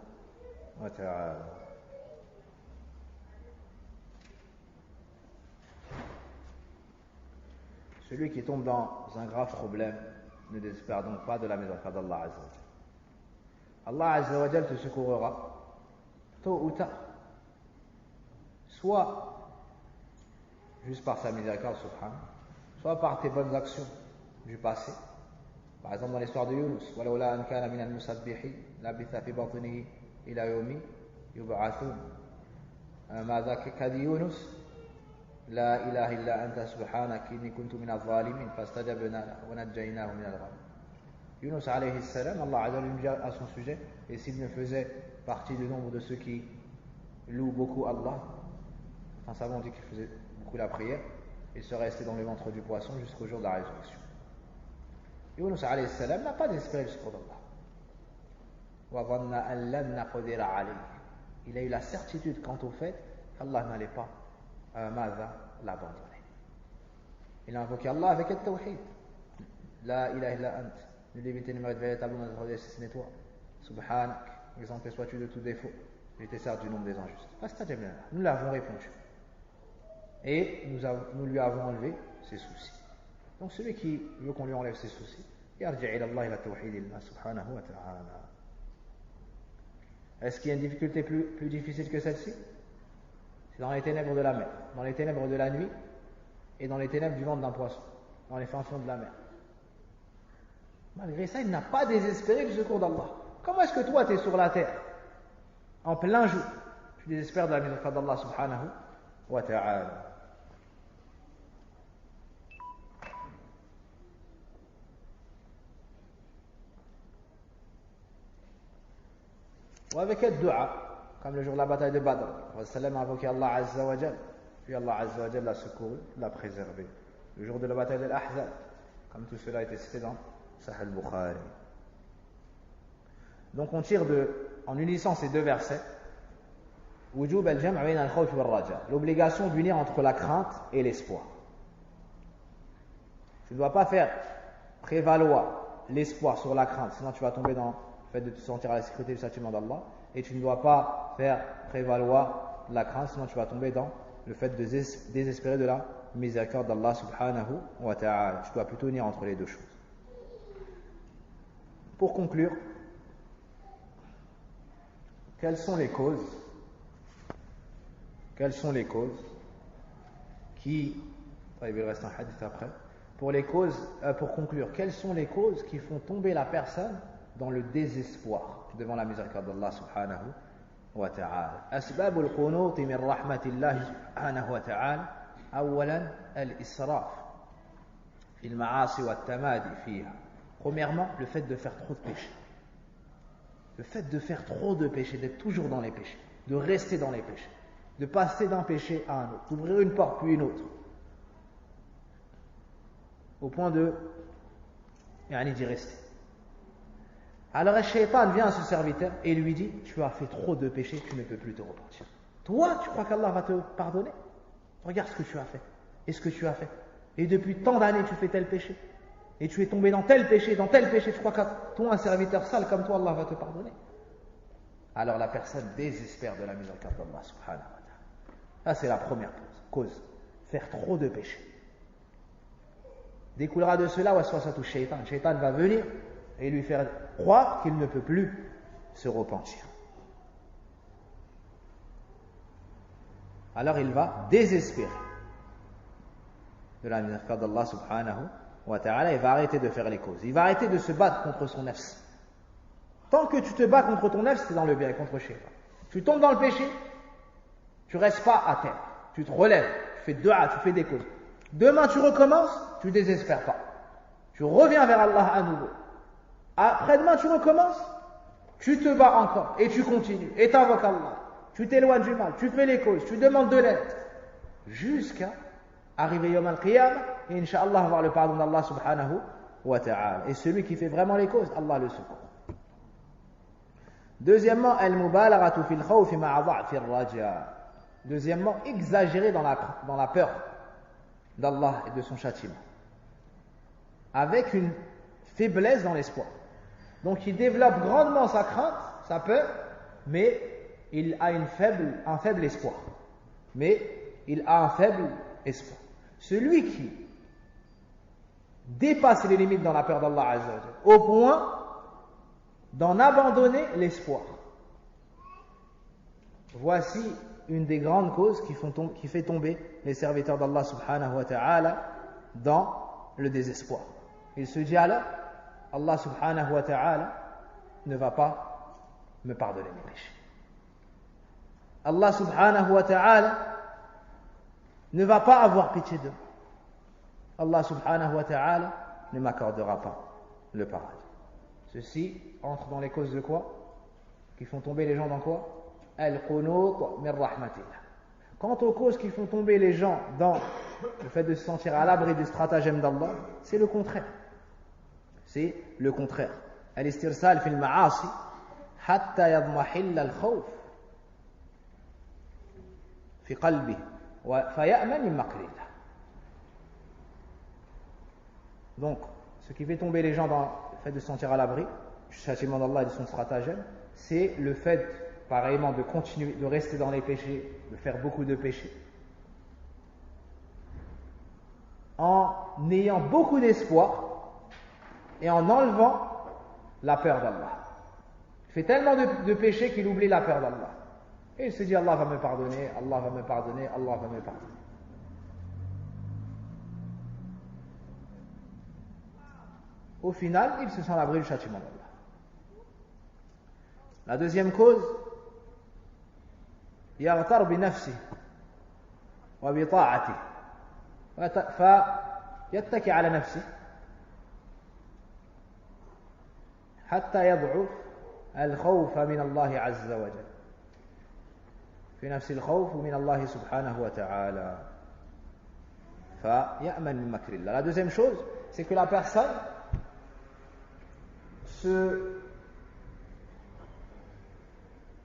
wa ta'ala. Celui qui tombe dans un grave problème ne désespère donc pas de la miséricorde d'Allah Azza wa Jal. Allah Azza wa Jal te secourra tôt ou tard, soit juste par sa miséricorde subhanahu, soit par tes bonnes actions du passé. Par exemple dans l'histoire de Yunus, وَلَوْلَا أَنْ كَانَ مِنَ الْمُسَبِّحِينَ لَبِثَ فِي بَطْنِهِ إِلَى يَوْمِ يُبْعَثُونَ ماذا كَدِ يونس لا إله إلا أنت سبحانك إني كنت من الظالمين فاستجبنا له ونجيناه من الغم. Yunus alayhi salam, Allah Azza wa Jalla lui dit à son sujet, et s'il ne faisait partie du nombre de ceux qui louent beaucoup Allah, enfin savons dit qu'il faisait beaucoup la prière, il serait resté dans le ventre du poisson jusqu'au jour de la résurrection. Yunus alayhi salam n'a pas désespéré le secours d'Allah. Il a eu la certitude quant au fait qu'Allah n'allait pas l'abandonner. Il a invoqué Allah avec le tawhid. La ilaha illa ant. Nul divinité ne mérite véritablement d'être adoré si ce n'est toi. Subhanak. Exempté sois-tu de tout défaut. Il était certes du nombre des injustes. Nous l'avons répondu. Et nous lui avons enlevé ses soucis. Donc celui qui veut qu'on lui enlève ses soucis, yarji' ila Allah ila tawhid illah subhanahu wa ta'ala. Est-ce qu'il y a une difficulté plus difficile que celle-ci? C'est dans les ténèbres de la mer, dans les ténèbres de la nuit et dans les ténèbres du ventre d'un poisson, dans les fins fonds de la mer. Malgré ça, il n'a pas désespéré du secours d'Allah. Comment est-ce que toi, tu es sur la terre, en plein jour, tu désespères de la miséricorde d'Allah subhanahu wa ta'ala? Ou avec le dua, comme le jour de la bataille de Badr, Wassalam a invoqué Allah Azza wa Jal, puis Allah Azza wa Jal l'a secouru, l'a préservé. Le jour de la bataille de l'Ahzab, comme tout cela a été cité dans Sahih al-Bukhari. Donc on tire en unissant ces deux versets, wujub al-jam' bayna al-khawf wal-raja, l'obligation d'unir entre la crainte et l'espoir. Tu ne dois pas faire prévaloir l'espoir sur la crainte, sinon tu vas tomber dans le fait de te sentir à la sécurité du châtiment d'Allah, et tu ne dois pas faire prévaloir la crainte, sinon tu vas tomber dans le fait de désespérer de la miséricorde d'Allah subhanahu wa ta'ala. Tu dois plutôt unir entre les deux choses. Pour conclure, quelles sont les causes qui... Il reste un hadith après. Pour conclure, quelles sont les causes qui font tomber la personne dans le désespoir devant la miséricorde d'Allah subhanahu wa ta'ala? أسباب القنوط من رحمة الله سبحانه وتعالى أولا الإسراف في المعاصي والتمادي فيها. Premièrement, le fait de faire trop de péchés. Le fait de faire trop de péchés, d'être toujours dans les péchés, de rester dans les péchés, de passer d'un péché à un autre, d'ouvrir une porte puis une autre, au point d'y rester. Alors le shaitan vient à ce serviteur et lui dit, tu as fait trop de péchés, tu ne peux plus te repentir. Toi, tu crois qu'Allah va te pardonner? Regarde ce que tu as fait, et ce que tu as fait. Et depuis tant d'années, tu fais tel péché. Et tu es tombé dans tel péché, tu crois qu'à toi, un serviteur sale comme toi, Allah va te pardonner. Alors la personne désespère de la miséricorde d'Allah subhanahu wa ta'ala. Ça, c'est la première cause. Faire trop de péchés. Découlera de cela, waswasatu shaitan. Le shaitan va venir et lui faire croire qu'il ne peut plus se repentir. Alors il va désespérer de la miséricorde d'Allah subhanahu wa ta'ala, il va arrêter de faire les causes. Il va arrêter de se battre contre son nafs. Tant que tu te bats contre ton nafs, c'est dans le bien, et contre le shaitan. Tu tombes dans le péché, tu restes pas à terre. Tu te relèves, tu fais dua, tu fais des causes. Demain tu recommences, tu désespères pas. Tu reviens vers Allah à nouveau. Après-demain tu recommences, tu te bats encore, et tu continues, et t'invoques Allah. Tu t'éloignes du mal, tu fais les causes, tu demandes de l'aide. Jusqu'à arriver Yawm al-Qiyamah, et Inch'Allah avoir le pardon d'Allah subhanahu wa ta'ala. Et celui qui fait vraiment les causes, Allah le secourt. Deuxièmement, al-mubalaghatu fil khawfi ma'a dha'fi ar-raja. Deuxièmement, exagérer dans la peur d'Allah et de son châtiment. Avec une faiblesse dans l'espoir. Donc il développe grandement sa crainte, sa peur, mais il a un faible espoir. Celui qui dépasse les limites dans la peur d'Allah Azza wa Jalla, au point d'en abandonner l'espoir. Voici une des grandes causes qui fait tomber les serviteurs d'Allah subhanahu wa ta'ala dans le désespoir. Il se dit alors, Allah subhanahu wa ta'ala ne va pas me pardonner mes péchés. Allah subhanahu wa ta'ala ne va pas avoir pitié de moi. Allah subhanahu wa ta'ala ne m'accordera pas le paradis. Ceci entre dans les causes de quoi? Qui font tomber les gens dans quoi? Al-qunut min rahmatillah. Quant aux causes qui font tomber les gens dans le fait de se sentir à l'abri du stratagème d'Allah, c'est le contraire. C'est le contraire. Al-istirsal fil ma'asi hatta yadmahilla al-khawf fi qalbi wa faya'man min makrillah. Donc, ce qui fait tomber les gens dans le fait de se sentir à l'abri du châtiment d'Allah et de son stratagème, c'est le fait, pareillement, de continuer, de rester dans les péchés, de faire beaucoup de péchés, en ayant beaucoup d'espoir et en enlevant la peur d'Allah. Il fait tellement de péchés qu'il oublie la peur d'Allah. Et il se dit, Allah va me pardonner, Allah va me pardonner, Allah va me pardonner. Au final, il se sent à l'abri du châtiment d'Allah. La deuxième cause, يغتر بنفسه وبطاعته فيتكي على نفسه حتى يضعف الخوف من الله عز وجل في نفس الخوف من الله سبحانه وتعالى فيأمن من مكر الله. La deuxième chose, c'est que la personne se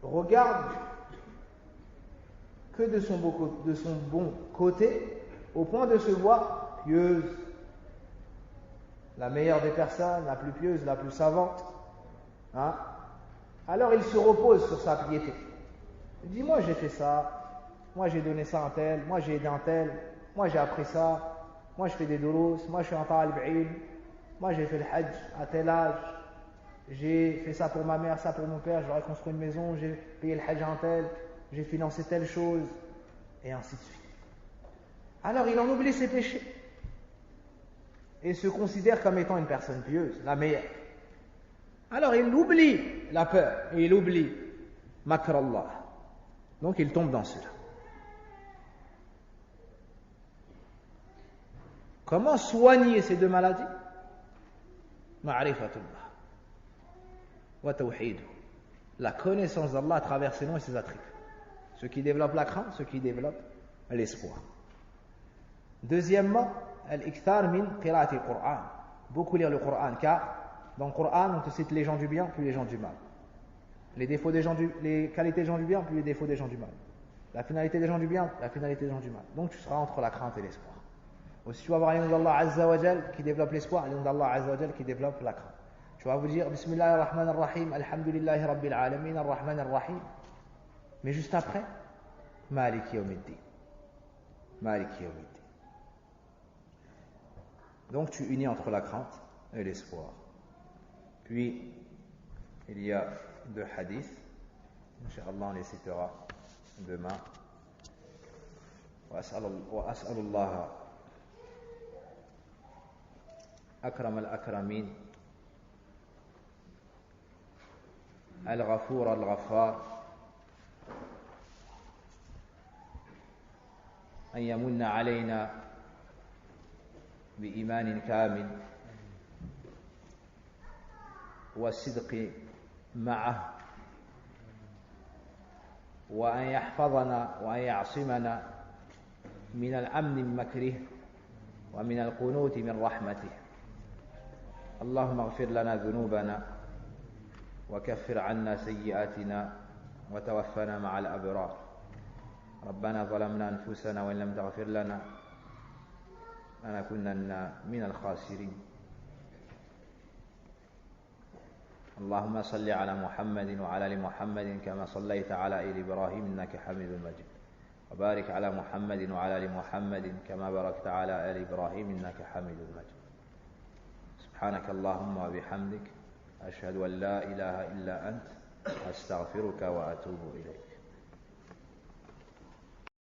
regarde que de son bon côté, au point de se voir pieuse, la meilleure des personnes, la plus pieuse, la plus savante. Hein? Alors il se repose sur sa piété. Il dit, moi j'ai fait ça, moi j'ai donné ça à un tel, moi j'ai aidé un tel, moi j'ai appris ça, moi je fais des doulos, moi je suis un talib ilm, moi j'ai fait le hajj à tel âge, j'ai fait ça pour ma mère, ça pour mon père, je leur ai construit une maison, j'ai payé le hajj à un tel, j'ai financé telle chose, et ainsi de suite. Alors il en oublie ses péchés et se considère comme étant une personne pieuse, la meilleure. Alors il oublie la peur et il oublie makr Allah. Donc il tombe dans cela. Comment soigner ces deux maladies? Ma'rifatullah wa tawhid. La connaissance d'Allah à travers ses noms et ses attributs. Ceux qui développent la crainte, ceux qui développent l'espoir. Deuxièmement, al-ikthar min qira'ati al-Qur'an. Beaucoup lire le Coran, car dans le Coran, on te cite les gens du bien, puis les gens du mal. Les qualités des gens du bien, puis les défauts des gens du mal. La finalité des gens du bien, la finalité des gens du mal. Donc tu seras entre la crainte et l'espoir. Aussi, tu vas voir un nom d'Allah Azza wa Jal qui développe l'espoir, un nom d'Allah Azza wa Jal qui développe la crainte. Tu vas vous dire Bismillah ar-Rahman ar-Rahim, Alhamdulillahi Rabbil Alamin, ar-Rahman ar-Rahim. Mais juste après, Maliki Yawmiddin. Maliki Yawmiddin. Donc tu unis entre la crainte et l'espoir. Puis, il y a deux hadiths. Inch'Allah, on les citera demain. وأسأل الله أكرم الأكرمين الغفور الغفار أن يمن علينا بإيمان كامل والصدق معه وأن يحفظنا وأن يعصمنا من الأمن من مكره ومن القنوط من رحمته. اللهم اغفر لنا ذنوبنا وكفر عنا سيئاتنا وتوفنا مع الأبرار. ربنا ظلمنا أنفسنا وإن لم تغفر لنا لنكونن من الخاسرين. اللهم صل على محمد وعلى آل محمد كما صليت على آل إبراهيم إنك حميد مجيد، وبارك على محمد وعلى آل محمد كما باركت على آل إبراهيم إنك حميد مجيد. سبحانك اللهم وبحمدك، أشهد أن لا إله إلا أنت، أستغفرك وأتوب إليك.